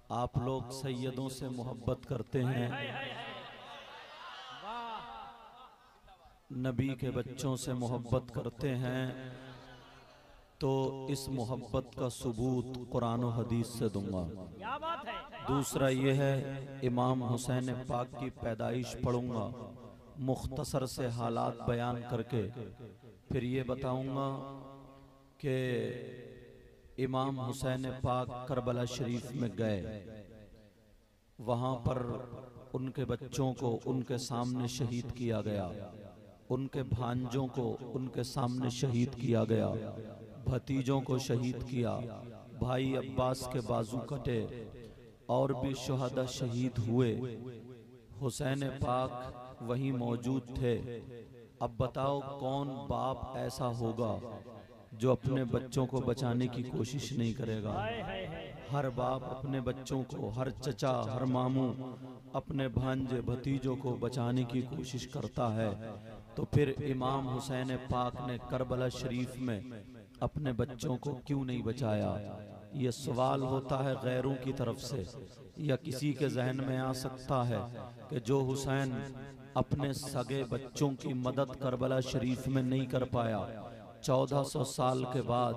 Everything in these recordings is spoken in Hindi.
आप लोग सैयदों से मोहब्बत करते हैं, नबी के बच्चों से मोहब्बत करते हैं, तो इस मोहब्बत का सबूत कुरान और हदीस से दूंगा। दूसरा ये है, इमाम हुसैन पाक की पैदाइश पढ़ूंगा, मुख्तसर से हालात बयान करके फिर ये बताऊंगा कि इमाम हुसैन पाक करबला शरीफ में गए, वहाँ पर उनके बच्चों को उनके सामने शहीद किया गया, उनके भांजों को उनके सामने शहीद किया गया, भतीजों को शहीद किया, भाई अब्बास के बाजू कटे और भी शुहदा शहीद हुए। हुसैन पाक वहीं मौजूद थे। अब बताओ कौन बाप ऐसा होगा जो अपने बच्चों को बचाने की कोशिश नहीं करेगा। हर बाप अपने बच्चों को, हर चचा, हर मामू अपने भांजे भतीजों को बचाने की कोशिश करता है। तो फिर इमाम हुसैन पाक ने करबला शरीफ में अपने बच्चों को क्यों नहीं बचाया? ये सवाल होता है गैरों की तरफ से, या किसी के जहन में आ सकता है कि जो हुसैन अपने सगे बच्चों की मदद करबला शरीफ में नहीं कर पाया, 1400 साल के बाद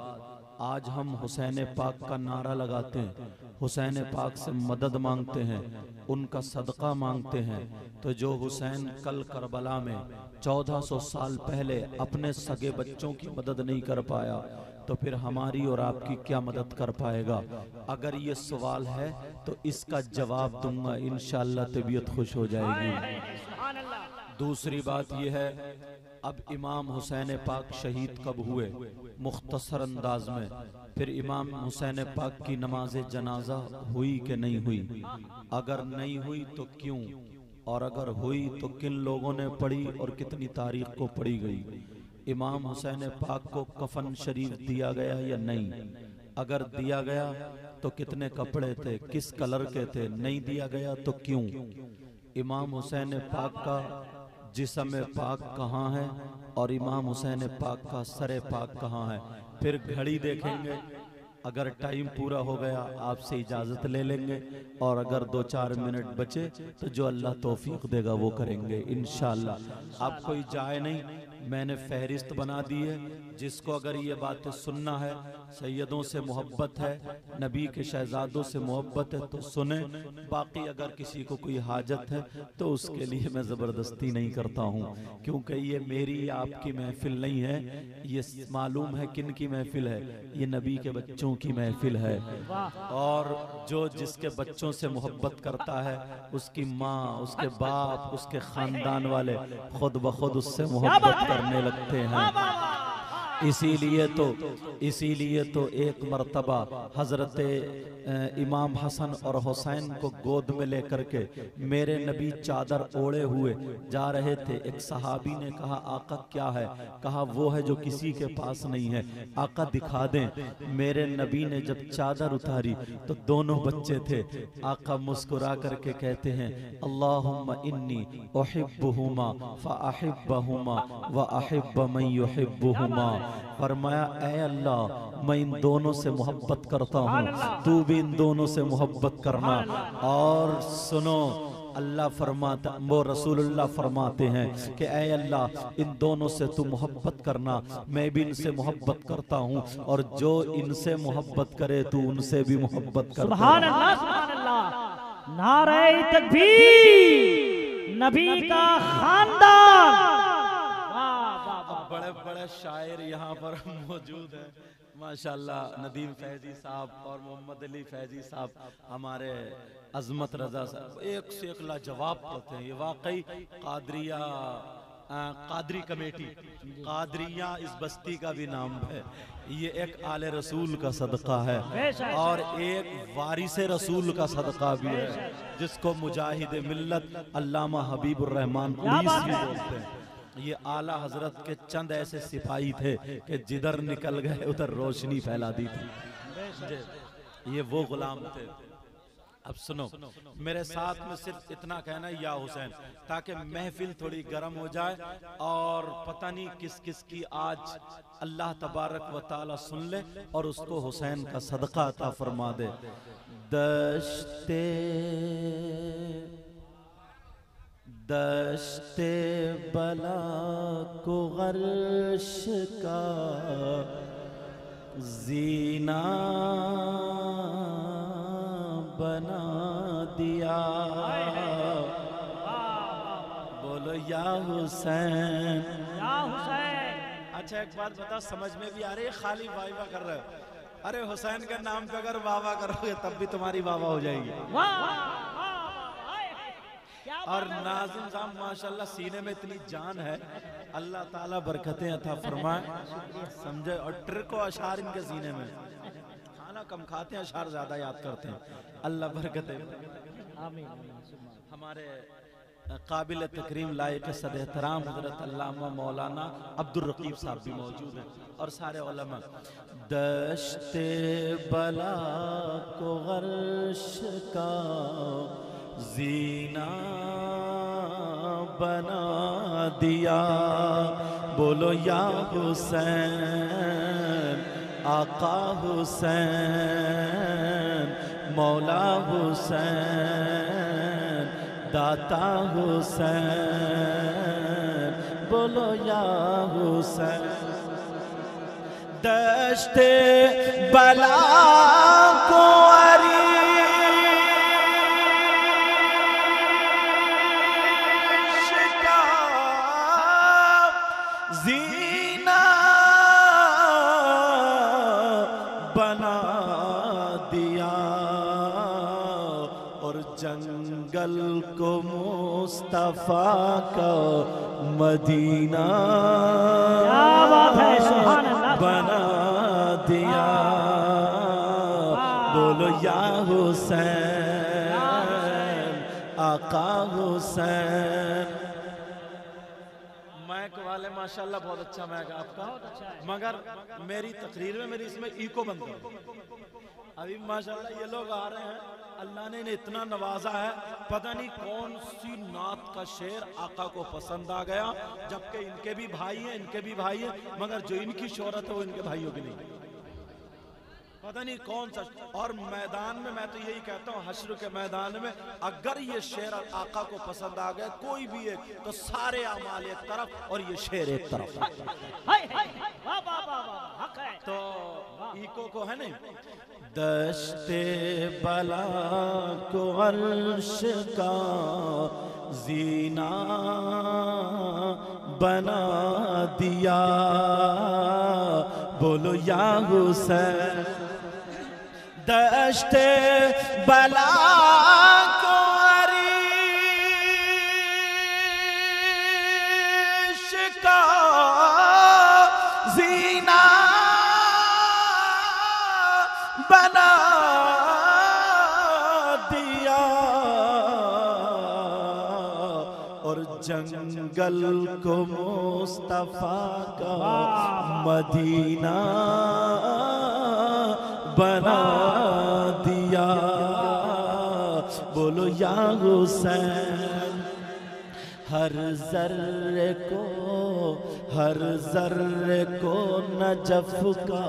आज हम हुसैन पाक का नारा लगाते हैं, हुसैन पाक से मदद मांगते हैं, उनका सदका मांगते हैं। तो जो हुसैन कल करबला में 1400 साल पहले अपने सगे बच्चों की मदद नहीं कर पाया, तो फिर हमारी और आपकी क्या मदद कर पाएगा? अगर ये सवाल है तो इसका जवाब दूंगा, इंशाअल्लाह तबीयत खुश हो जाएगी। दूसरी बात यह है, अब इमाम हुसैन पाक शहीद कब हुए? मुख्तसर अंदाज में। फिर इमाम हुसैन पाक की नमाज जनाजा हुई कि नहीं हुई? अगर नहीं हुई तो क्यों, और अगर हुई तो किन लोगों ने पढ़ी और कितनी तारीख को पढ़ी गई? इमाम हुसैन पाक को कफन शरीफ दिया गया या नहीं? अगर दिया गया तो कितने कपड़े थे, किस कलर के थे? नहीं दिया गया तो क्यों? इमाम हुसैन पाक का जिस्म पाक कहाँ है और इमाम हुसैन पाक का सरे पाक कहाँ है? फिर घड़ी देखेंगे, अगर टाइम पूरा हो गया आपसे इजाज़त ले लेंगे, और अगर 2-4 मिनट बचे तो जो अल्लाह तौफीक देगा वो करेंगे इंशाअल्लाह। अब कोई जाए नहीं, मैंने फहरिस्त बना दी है। जिसको अगर ये बातें सुनना है, सैयदों से मोहब्बत है, नबी के शहजादों से मोहब्बत है तो सुने। बाकी अगर किसी को कोई हाजत है तो उसके लिए मैं ज़बरदस्ती नहीं करता हूँ, क्योंकि ये मेरी या आपकी महफिल नहीं है। ये मालूम है किन की महफिल है, ये नबी के बच्चों की महफिल है। और जो जिसके बच्चों से मोहब्बत करता है, उसकी माँ, उसके बाप, उसके ख़ानदान वाले खुद ब खुद उससे मोहब्बत करने लगते हैं। इसीलिए तो एक मर्तबा हजरत इमाम हसन और हुसैन को गोद में लेकर के मेरे नबी चादर ओढ़े हुए जा रहे थे। एक सहाबी ने कहा, आका क्या है? कहा वो है जो किसी के पास नहीं है, आका दिखा दें। मेरे नबी ने जब चादर उतारी तो दोनों बच्चे थे। आका मुस्कुरा करके कहते हैं, अल्लाहुम्मा इन्नी उहिब्बुहुमा फअहिब्बहुमा व अहिब्ब मन युहिब्बुहुमा। फरमाया, ऐ अल्लाह मैं इन दोनों से मोहब्बत करता हूँ, तू भी इन दोनों से मोहब्बत करना। और सुनो, अल्लाह फरमाता, वो रसूलुल्लाह फरमाते हैं कि ऐ अल्लाह इन दोनों से तू मोहब्बत करना, मैं भी इनसे मोहब्बत करता हूँ, और जो इनसे मोहब्बत करे तू उनसे भी मोहब्बत कर। सुभान अल्लाह, सुभान अल्लाह, नारे तकबीर, नबी का खानदान। बड़े बड़े शायर यहाँ पर मौजूद हैं माशाल्लाह। नदीम फैजी साहब और मोहम्मद अली फैजी साहब, हमारे अजमत रजा साहब, एक से एक लाजवाब पढ़ते हैं। ये वाकई कादरी कमेटी, कादरिया इस बस्ती का भी नाम है। ये एक आले रसूल का सदका है और एक वारिस रसूल का सदका भी है, जिसको मुजाहिद मिल्लत अल्लामा हबीबुर रहमान उईस भी बोलते हैं। ये आला हजरत के चंद ऐसे सिपाही थे कि जिधर निकल गए उधर रोशनी फैला दी थी। ये वो गुलाम थे। अब सुनो, मेरे साथ में सिर्फ इतना कहना है या हुसैन, ताकि महफिल थोड़ी गर्म हो जाए और पता नहीं किस किस की आज अल्लाह तबारक व ताला सुन ले और उसको हुसैन का सदका अता फरमा दे। दश्ते दश्ते बला को गर्श का जीना बना दिया। बोलो या हुसैन, या हुसैन। अच्छा एक बात बता, समझ में भी आ रही है? खाली वाह वाह कर रहे हो? अरे हुसैन के नाम पे अगर वाह वाह करोगे तब भी तुम्हारी वाह वाह हो जाएगी। और नाज़िम साहब माशाल्लाह सीने में इतनी जान है, अल्लाह ताला बरकतें अता फरमाए, समझे। और ट्रिक और अशार इनके सीने में, खाना कम खाते हैं, अशार ज्यादा याद करते हैं। अल्लाह बरकतें। हमारे काबिल तकरीम लायक सद एहतराम हजरत अल्लामा मौलाना अब्दुल रकीब साहब भी मौजूद हैं और सारे उलमा। दश्ते बला को गर्श का जीना बना दिया। बोलो या हुसैन, आका हुसैन, मौला हुसैन, दाता हुसैन। बोलो या हुसैन। दश्ते बला को जीना बना दिया और जंगल को मुस्तफा का मदीना बना दिया। बोलो या हुसैन, आका हुसैन। मैक वाले माशाल्लाह बहुत अच्छा मैक है आपका, मगर मेरी तकरीर में मेरी इसमें इको बंद करो। अभी माशाल्लाह ये लोग आ रहे हैं, अल्लाह ने इन्हें इतना नवाजा है, पता नहीं कौन सी नात का शेर आका को पसंद आ गया, जबकि इनके भी भाई हैं, इनके भी भाई हैं, मगर जो इनकी शोहरत है वो इनके भाइयों की नहीं, पता नहीं कौन सा। और मैदान में मैं तो यही कहता हूँ, हश्र के मैदान में अगर ये शेर आका को पसंद आ गया कोई भी एक, तो सारे अमाल एक तरफ और ये शेर एक तरफ। तो इको को है नहीं। दश्ते बला को अर्श का जीना बना दिया। बोलो या हुसैन। दश्ते बला को अर्श का जीना बना दिया और जंगल को मुस्तफा का मदीना बना दिया। बोलो या हुसैन। हर जर्रे को नजफ का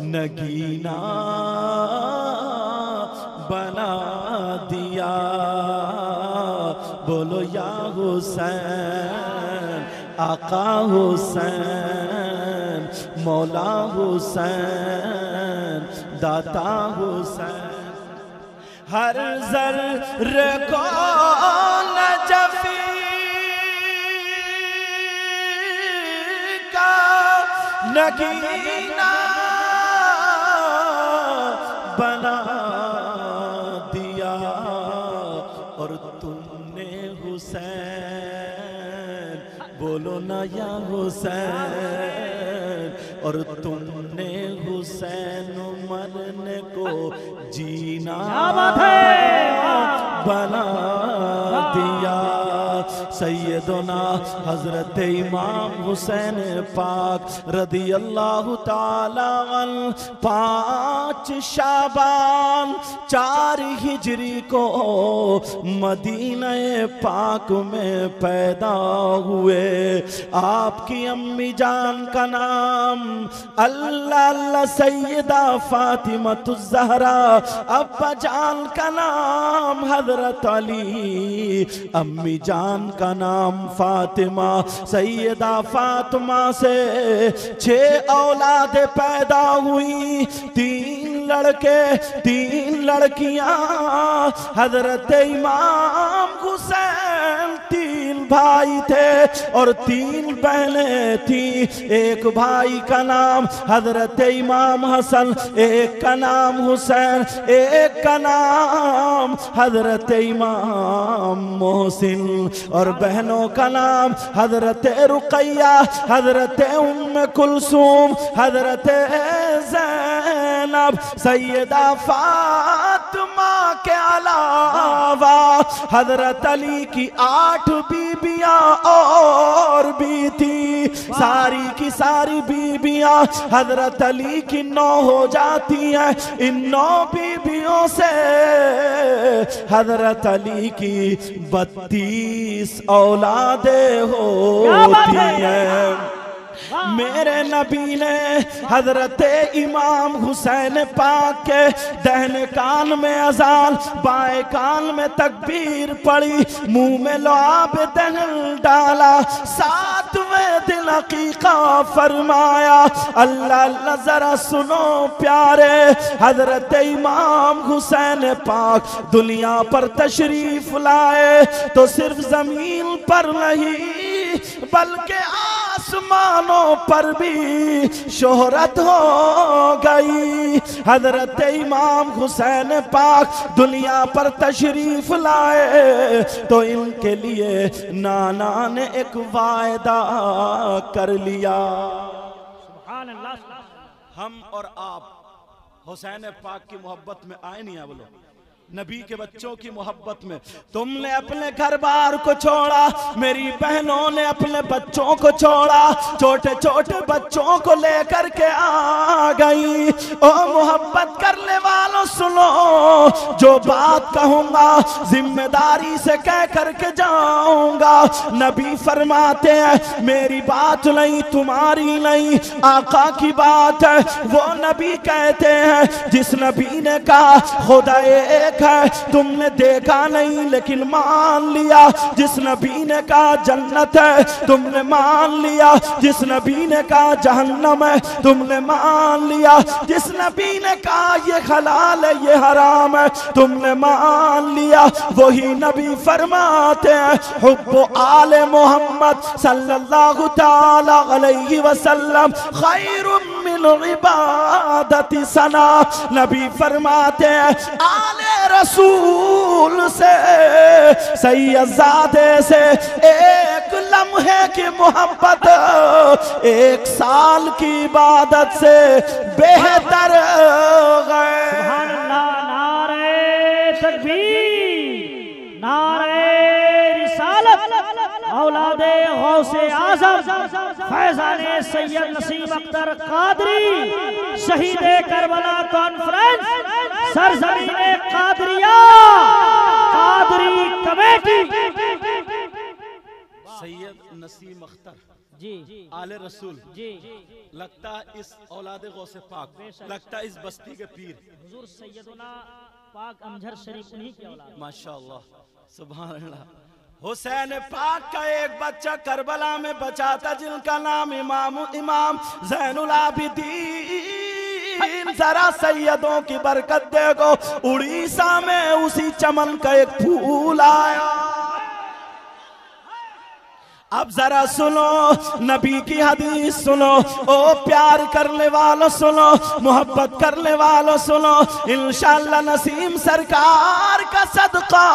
नगीना बना दिया। बोलो या हुसैन, आका हुसैन, मौला हुसैन, दाता हुसैन। हर जर्रे को नजफी नगीना बना दिया और तुमने हुसैन, बोलो ना या हुसैन, और तुमने हुसैन मरने को जीना बना दिया। सैयदना हजरत इमाम हुसैन पाक रदी अल्लाह ताला अन्हु 5 शाबान 4 हिजरी को मदीना पाक में पैदा हुए। आपकी अम्मी जान का नाम अल्लाह अल्लाह सैयदा फातिमतुज़ ज़हरा, अब्बा जान का नाम हजरत अली, अम्मी जान का नाम फातिमा। सैयदा फातिमा से 6 औलादे पैदा हुई, 3 लड़के 3 लड़कियां। हजरत इमाम हुसैन 3 भाई थे और 3 बहनें थी। एक भाई का नाम हजरत इमाम हसन, एक का नाम हुसैन, एक का नाम हजरत इमाम मोहसिन, और बहनों का नाम हजरत रुकैया, हजरत उम्मे कुलसूम, हजरत ज़ैनब। सैयदा फातिमा के अलावा हजरत अली की 8 बीबियां और भी थी। सारी की सारी बीबियां हजरत अली की 9 हो जाती हैं। इन 9 बीबियों से हजरत अली की 32 औलादे होती हैं। मेरे नबी ने हजरत इमाम हुसैन पाक के दाहिने कान में अजान, बाएं कान में तकबीर पड़ी, मुंह में लुआब दहन डाला, 7वें दिन अकीका फरमाया। अल्लाह अल्लाह जरा सुनो प्यारे, हजरत इमाम हुसैन पाक दुनिया पर तशरीफ लाए तो सिर्फ जमीन पर नहीं बल्कि आसमानों पर भी शोहरत हो गई। हजरत इमाम हुसैन पाक दुनिया पर तशरीफ लाए तो इनके लिए नाना ने एक वायदा कर लिया। हम और आप हुसैन पाक की मोहब्बत में आए नहीं है, बोलो नबी के बच्चों की मोहब्बत में। तुमने अपने घर बार को छोड़ा, मेरी बहनों ने अपने बच्चों को छोड़ा, छोटे छोटे बच्चों को लेकर के आ गई। ओ मोहब्बत करने वालों सुनो, जो बात कहूंगा जिम्मेदारी से कह करके जाऊंगा। नबी फरमाते हैं मेरी बात नहीं तुम्हारी नहीं, आका की बात है। वो नबी कहते हैं जिस नबी ने कहा खुदा एक है, तुमने देखा नहीं लेकिन मान लिया। जिस नबी ने कहा जन्नत है, तुमने मान लिया। जिस नबी ने कहा जहन्नम है, तुमने मान लिया। जिस नबी ने कहा ये हलाल है ये हराम है, तुमने मान लिया। वही नबी फरमाते हैं हुब्बु आले मोहम्मद सल्लल्लाहु ताला अलैहि वसल्लम खैरुम मिन इबादति सना। नबी फरमाते हैं आले रसूल से, सैयदजादे से एक लम्हे की मोहब्बत 1 साल की इबादत से बेहतर है। सुभान अल्लाह, नारे तकबीर, नारे रिसालत, औलादे गौसे आज़म फैज़ाने सैयद नसीम अख्तर कादरी, शहीदे करबला कॉन्फ्रेंस, सरजमीने कादरिया, कादरी कमेटी। सैयद नसीम अख्तर जी आले रसूल जी, लगता है इस औलादे गौसे पाक, लगता है इस बस्ती के पीर हुजूर सैयदना पाक अमजर शरीफ उन्हीं की औलाद। माशाअल्लाह, सुभान अल्लाह। हुसैन पाक का एक बच्चा करबला में बचा था जिनका नाम इमाम ज़ैनुल आबिदीन। जरा सैयदों की बरकत देखो, उड़ीसा में उसी चमन का एक फूल आया। अब जरा सुनो नबी की हदीस सुनो, ओ प्यार करने वालों सुनो, मोहब्बत करने वालों सुनो, इंशाअल्लाह नसीम सरकार का सदका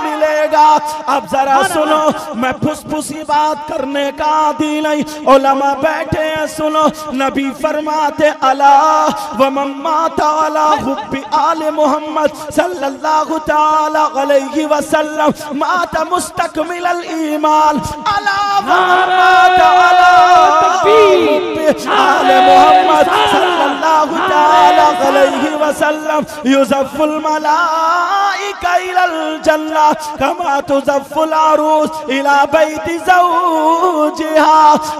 मिलेगा। अब जरा सुनो, मैं फुसफुसी बात करने का आदी नहीं, उलमा बैठे हैं सुनो। नबी फरमाते अला व मम्माता अला हुब्बी आले मोहम्मद सल्लल्लाहु ताला अलैहि वसल्लम माता मुस्तकमिल ईमान अला मोहम्मद सल्लल्लाहु ताला अलैहि वसल्लम युज़फ़ुल मलाइका इलल जन्नह कमा तुज़फ़ुल अरूस इला बैति ज़ौजिहा।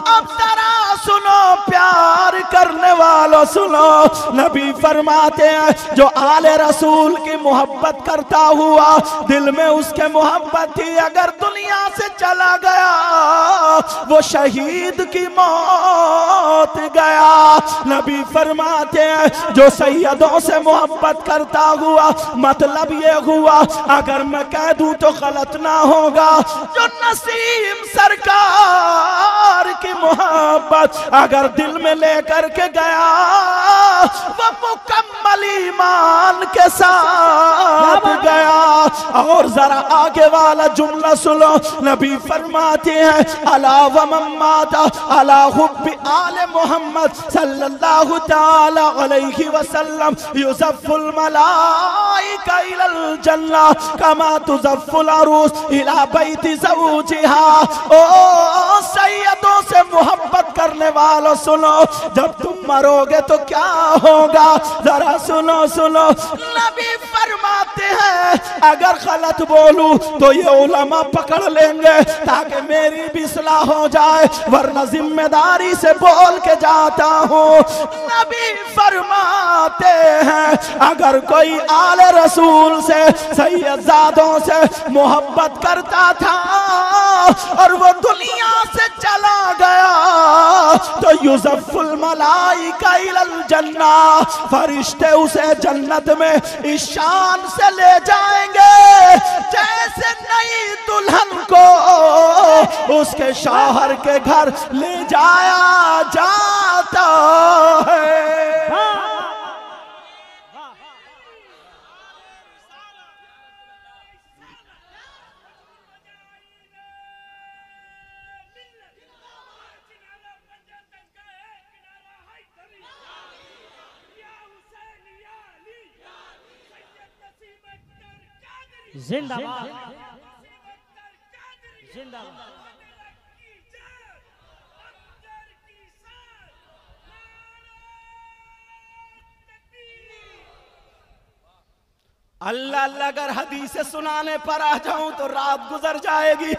अब जरा सुनो प्यार करने वालों सुनो, नबी फरमाते हैं जो आले रसूल की मोहब्बत करता हुआ दिल में उसके मोहब्बत थी, अगर दुनिया से चला गया वो शहीद की मौत गया। नबी फरमाते हैं जो सैयदों से मोहब्बत करता हुआ, मतलब ये हुआ अगर मैं कह दूं तो गलत ना होगा, जो नसीम सरकार की मोहब्बत अगर दिल में लेकर के गया वो मुकम्मल ईमान के साथ गया। और जरा आगे वाला जुमला सुनो, नबी फरमाते हैं अला व मम्माता अला हुब्बी आले मोहम्मद सल्लल्लाहु ताला अलैहि वसल्लम युज़फ़ुल मलाइका इलल जन्नह कमा तुज़फ़ुल अरूस इला बैति ज़ौजिहा। ओ सैयदों से मोहब्बत करने वालों सुनो, जब तुम मरोगे तो क्या होगा, जरा सुनो सुनो। नबी फरमाते हैं अगर गलत बोलूं तो ये उलमा पकड़ लेंगे ताकि मेरी भी इस्लाह हो जाए, वरना जिम्मेदारी से बोल के जाता हूँ। नबी फरमाते हैं अगर कोई आले रसूल से सैयदजादों से मोहब्बत करता था और वो दुनिया से चला गया तो युज़फ़ुल मलाइका इलल जन्नह, फरिश्ते उसे जन्नत में इस शान से ले जाएंगे जैसे नई दुल्हन को उसके शौहर के घर ले जाया जाता है। जिंदाबाद जिंदाबाद। अल्लाह अल्लाह अगर हदीसें सुनाने पर आ जाऊं तो रात गुजर जाएगी,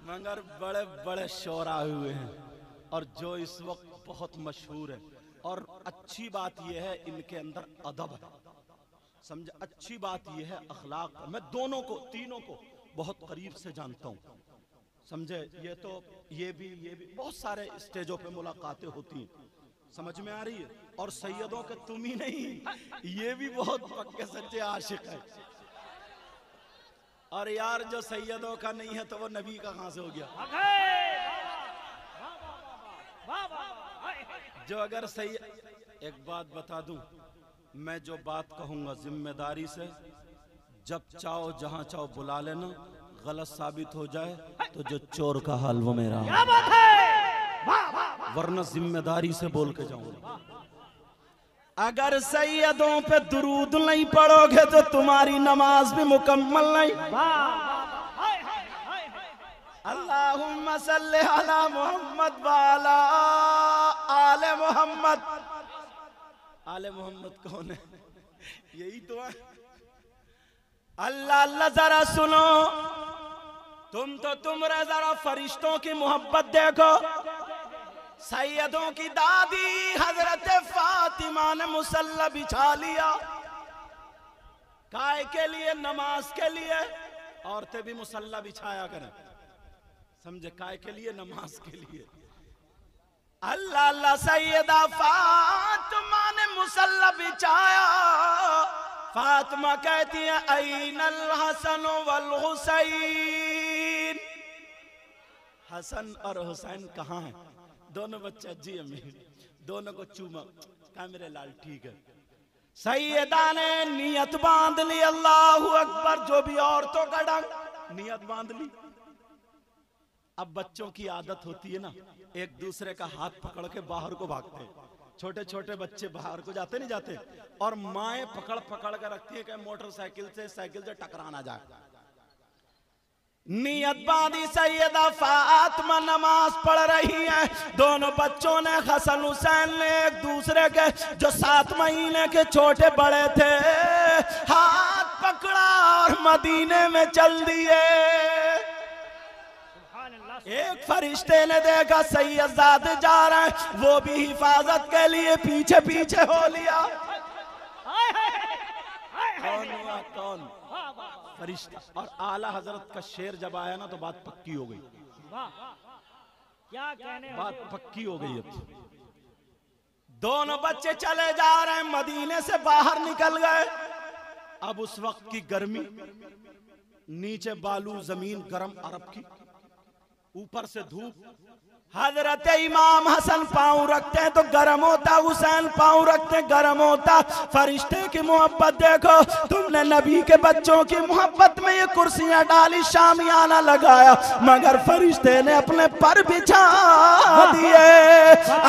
मगर बड़े बड़े शोरा हुए हैं और जो इस वक्त बहुत मशहूर है। और अच्छी बात यह है इनके अंदर अदब है, समझे। अच्छी बात यह है अखलाक। मैं दोनों को तीनों को बहुत करीब से जानता हूँ, समझे। ये भी बहुत सारे स्टेजों पे मुलाकातें होती हैं, समझ में आ रही है। और सैयदों के तुम ही नहीं, ये भी बहुत पक्के सच्चे आशिक है। और यार जो सैयदों का नहीं है तो वो नबी का कहां से हो गया। जो अगर सैयद, एक बात बता दूं, मैं जो बात कहूंगा जिम्मेदारी से, जब चाहो जहां चाहो बुला लेना, गलत साबित हो जाए तो जो चोर का हाल वो मेरा, वरना जिम्मेदारी से बोल के जाऊंगा। अगर सैयदों पे दुरूद नहीं पढ़ोगे तो तुम्हारी नमाज भी मुकम्मल नहीं। अल्लाहुम्मा सल्ली अला मोहम्मद वाला आले मोहम्मद। आले मोहम्मद कौन है? यही तो है। अल्लाह अल्लाह जरा सुनो, तुम जरा फरिश्तों की मोहब्बत देखो। सैयदों की दादी हजरत फातिमा ने मुसल्ला बिछा लिया, काय के लिए? नमाज के लिए। औरतें भी मुसल्ला बिछाया करें, समझे, काय के लिए? नमाज के लिए। अल्लाह अल्लाह सैयदा फातिमा ने मुसल्ला बिछाया। फातिमा कहती है ऐनल हसन वल हुसैन, हसन और हुसैन कहाँ हैं? दोनों बच्चे जी अम्मी, दोनों को चूमा, कहा मेरे लाल ठीक है। सैयदा ने नियत बांध ली, अल्लाहू अकबर, जो भी औरतों का ढंग, नियत बांध ली। अब बच्चों की आदत होती है ना, एक दूसरे का हाथ पकड़ के बाहर को भागते हैं। छोटे छोटे बच्चे बाहर को जाते नहीं जाते, और माएं पकड़ पकड़ कर रखती है कि मोटरसाइकिल से साइकिल से टकरा ना जाए। नियत बांधी, सैयदा फातिमा नमाज पढ़ रही है। दोनों बच्चों ने, हसन हुसैन ने एक दूसरे के जो 7 महीने के छोटे बड़े थे, हाथ पकड़ा और मदीने में चल दिए। एक फरिश्ते ने देखा सैयदजादे जा रहे हैं, वो भी हिफाजत के लिए पीछे पीछे हो लिया। कौन हुआ? कौन? फरिश्ता। और आला हजरत का शेर जब आया ना तो बात पक्की हो गई। क्या कहने, बात पक्की हो गई। अब दोनों बच्चे चले जा रहे हैं, मदीने से बाहर निकल गए। अब उस वक्त की गर्मी, नीचे बालू जमीन गरम अरब की, ऊपर से धूप। हजरत इमाम हसन पाँव रखते हैं तो गर्म होता, हुसैन पाँव रखते हैं गर्म होता। फरिश्ते की मोहब्बत देखो, तुमने नबी के बच्चों की मोहब्बत में ये कुर्सियां डाली, शामियाना लगाया, मगर फरिश्ते ने अपने पर बिछा दिए।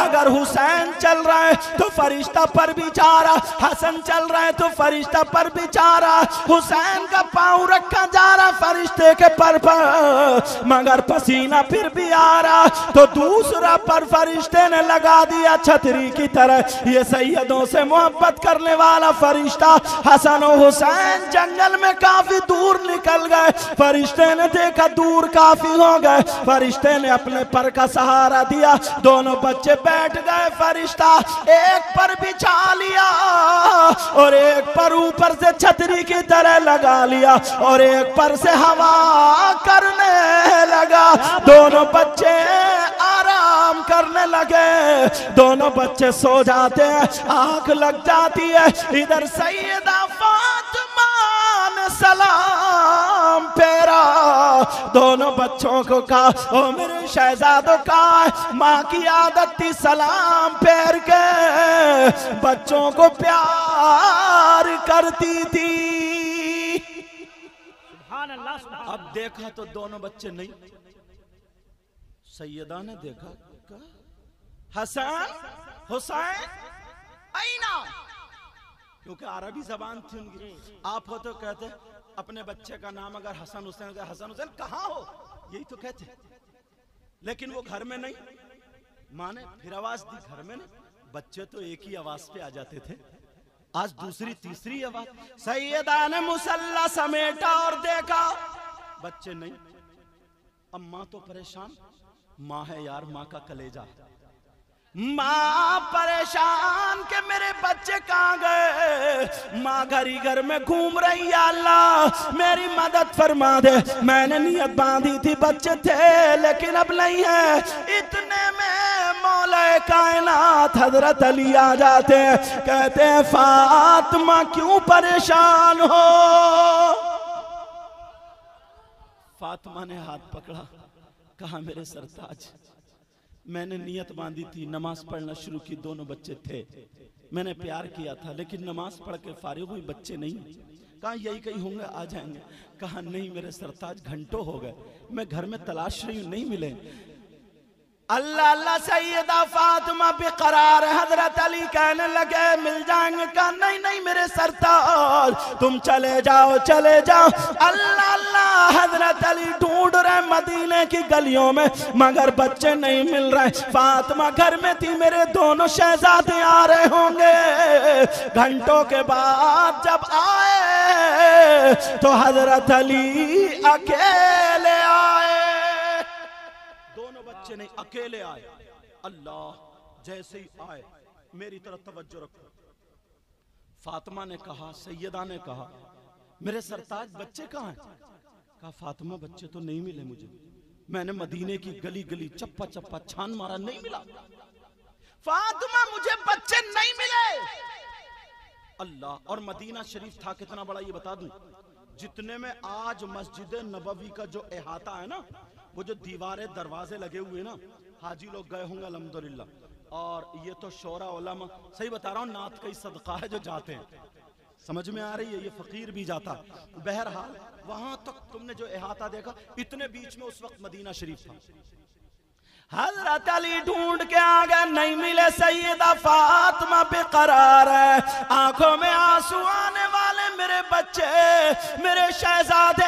अगर हुसैन चल रहा है तो फरिश्ता पर बिछा रहा, हसन चल रहा है तो फरिश्ता पर बिछा रहा। हुसैन का पाँव रखा जा रहा फरिश्ते के पर, मगर पसीना फिर भी आ रहा, तो दूसरा पर फरिश्ते ने लगा दिया छतरी की तरह। ये सैयदों से मोहब्बत करने वाला फरिश्ता हसन और हुसैन जंगल में काफी दूर निकल गए। फरिश्ते ने देखा दूर काफी हो गए, फरिश्ते ने अपने पर का सहारा दिया, दोनों बच्चे बैठ गए। फरिश्ता एक पर बिछा लिया और एक पर ऊपर से छतरी की तरह लगा लिया, और एक पर से हवा करने लगा। दोनों बच्चे आराम करने लगे, दोनों बच्चे सो जाते हैं, आंख लग जाती है। इधर सैयदा फातिमा ने सलाम फेरा, दोनों बच्चों को कहा, ओ मेरे शहजादों का, माँ की आदत थी सलाम फेर के बच्चों को प्यार करती थी। अब देखा तो दोनों बच्चे नहीं। सैयदा ने देखा, हसन हुसैन आईना, क्योंकि अरबी जबान थी उनकी। आप हो तो कहते अपने बच्चे का नाम अगर हसन हुसैन, हसन हुसैन कहाँ हो, यही तो कहते, लेकिन वो घर में नहीं। माँ ने फिर आवाज दी, घर में नहीं। बच्चे तो एक ही आवाज पे आ जाते थे, आज दूसरी तीसरी आवाज। सैयदा ने मुसल्ला समेटा और देखा बच्चे नहीं। अब माँ तो परेशान, माँ है यार, माँ का कलेजा। माँ परेशान के मेरे बच्चे कहाँ गए। माँ घर ही घर में घूम रही, या अल्लाह मेरी मदद फरमा दे, मैंने नियत बांधी थी बच्चे थे लेकिन अब नहीं है। इतने में मौला कायनात हजरत अली आ जाते हैं, कहते हैं फातिमा क्यों परेशान हो। फातिमा ने हाथ पकड़ा, कहा मेरे सरताज, मैंने नियत बांधी थी, नमाज पढ़ना शुरू की, दोनों बच्चे थे, मैंने प्यार किया था, लेकिन नमाज पढ़ के फारिग हुई, बच्चे नहीं। कहा यही कहीं होंगे, आ जाएंगे। कहा नहीं मेरे सरताज, घंटों हो गए, मैं घर में तलाश रही हूं, नहीं मिले। अल्लाह अल्लाह, सैयदा फातिमा बेकरार। हजरत अली कहने लगे मिल जाएंगे। कहा नहीं नहीं मेरे सरताज, तुम चले जाओ चले जाओ। अल्लाह अल्लाह, हजरत अली ढूंढ रहे मदीने की गलियों में, मगर बच्चे नहीं मिल रहे। फातिमा घर में थी, मेरे दोनों शहजादे आ रहे होंगे। घंटों के बाद जब आए तो हजरत अली अकेले आए, बच्चे नहीं, अकेले आए। अल्लाह, जैसे ही आए मेरी तरफ तवज्जो रखो। फातिमा ने कहा, सैयदा ने कहा मेरे सरताज बच्चे कहाँ हैं। कहा फातिमा बच्चे तो नहीं मिले मुझे, मैंने मदीने की गली गली चप्पा चप्पा छान मारा, नहीं मिला। फातिमा मुझे बच्चे नहीं मिले। अल्लाह, और मदीना शरीफ था कितना बड़ा ये बता दूं, जितने में आज मस्जिद नबवी का जो अहाता है ना, वो जो दीवारें दरवाजे लगे हुए ना, हाजी लोग गए होंगे अल्हम्दुलिल्लाह, और ये तो शोरा उलमा, सही बता रहा हूँ, नात का ही सदका है जो जाते हैं, समझ में आ रही है, ये फकीर भी जाता। बहरहाल वहां तक तुमने जो अहाता देखा, इतने बीच में उस वक्त मदीना शरीफ था। हजरत अली ढूंढ के आ गए, नहीं मिले, सैयदा फातिमा बेकरार है, आंखों में आंसू आने वाले, मेरे बच्चे, मेरे शहजादे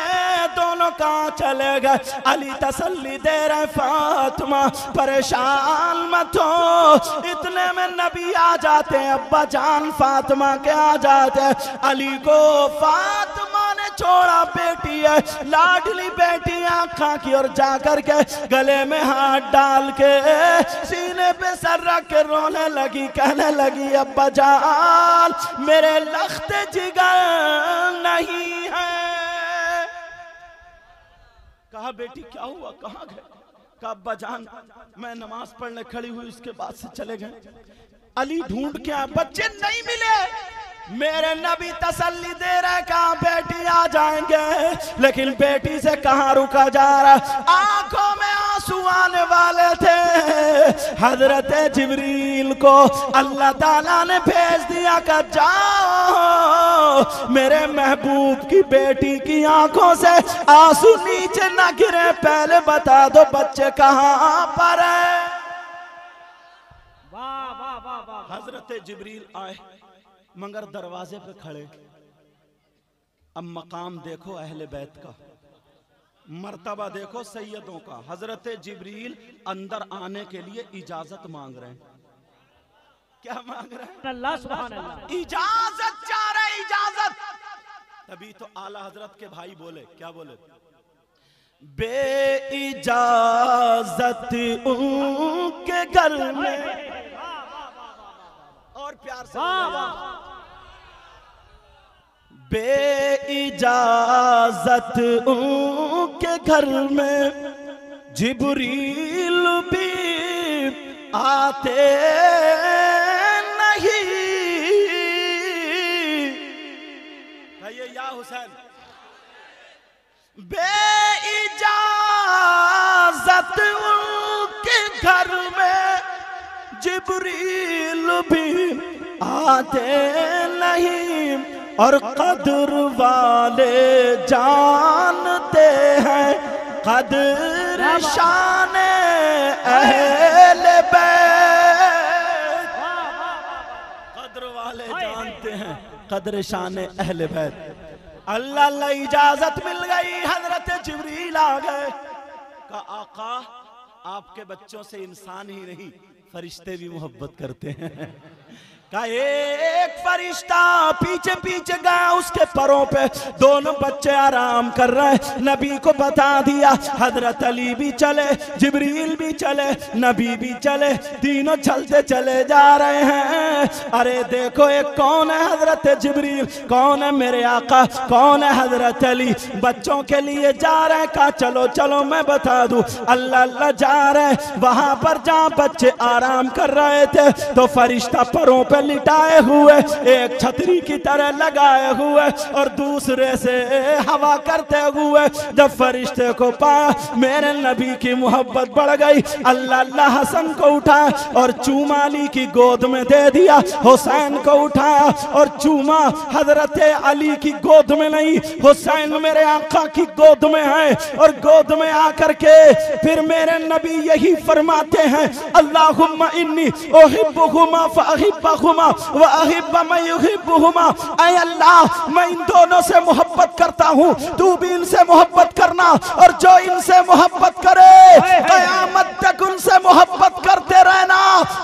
दोनों कहां चले गए। अली तसल्ली दे रहे, फातिमा परेशान मत हो, इतने में नबी आ जाते हैं, अब्बा जान फातिमा के आ जाते हैं। अली को फातिमा ने छोड़ा, बेटी है, लाडली बेटी, आंखा की ओर जाकर के गले में हाथ डाल के सीने पे सर रख के रोने लगी, कहने लगी, अब्बा जान मेरे लख्त जिगर नहीं है। कहा बेटी क्या हुआ, कहाँ गए? कहा अब्बा जान मैं नमाज पढ़ने खड़ी हुई, इसके बाद से चले गए। अली ढूंढ के आए, बच्चे नहीं मिले, मेरे नबी तसल्ली दे रहे, कहा बेटी आ जाएंगे, लेकिन बेटी से कहां रुका जा रहा, आंखों में आंसू आने वाले थे। हजरत जिब्रील को अल्लाह ताला ने भेज दिया, कहा जाओ मेरे महबूब की बेटी की आंखों से आंसू नीचे न गिरे, पहले बता दो बच्चे कहां पर है। हजरत जिब्रील आए, मगर दरवाजे पे खड़े। अब मकाम देखो अहले बैत का, मर्तबा देखो सैयदों का। हजरत जिब्रील अंदर आने के लिए इजाजत मांग रहे हैं। क्या मांग रहे हैं? अल्लाह सुभान अल्लाह, इजाजत चाह रहे, इजाजत। तभी तो आला हजरत के भाई बोले, क्या बोले? बे इजाजत उनके घर में, और प्यार से बे इजाजत उनके घर में जिब्रील भी आते नहीं। कहिए या हुसैन। बे इजाजत उनके घर में जिब्रील भी आते नहीं, और कदर वाले जानते हैं कदर शान अहले बैत। कदर वाले जानते हैं कदर शान अहले बैत। अल्लाह अल्लाह इजाजत मिल गई, हजरत जिब्रील आ गए। का आका आपके बच्चों से इंसान ही नहीं फरिश्ते भी मोहब्बत करते हैं। का एक फरिश्ता पीछे पीछे गया, उसके परों पे दोनों बच्चे आराम कर रहे। नबी को बता दिया, हजरत अली भी चले, जिब्रील भी चले, नबी भी चले, तीनों चलते चले जा रहे हैं। अरे देखो एक कौन है हजरत जिब्रील, कौन है मेरे आका, कौन है हजरत अली। बच्चों के लिए जा रहे हैं, कहा चलो चलो मैं बता दूं। अल्लाह अल्लाह जा रहे, वहां पर जहां बच्चे आराम कर रहे थे तो फरिश्ता परों पे लिटाए हुए, एक छतरी की तरह लगाए हुए और दूसरे से हवा करते हुए जब फरिश्ते को पाया, मेरे नबी की मोहब्बत बढ़ गई। अल्लाह अल्लाह हसन को उठाया और चूमा अली की गोद में दे दिया, हुसैन को उठाया और चूमा हजरत अली की गोद में नहीं, हुसैन मेरे आका की गोद में है। और गोद में आकर के फिर मेरे नबी यही फरमाते हैं, अल्लाहुम्मा इन्नी उहिब्बुहुमा फअहिब्बहुमा व अहिब्बु मा युहिब्बुहुमा। ऐ अल्लाह मैं इन दोनों से मोहब्बत करता हूँ, तू भी इनसे मोहब्बत करना, और जो इनसे मोहब्बत करे क़यामत तक उनसे मोहब्बत करते रहना।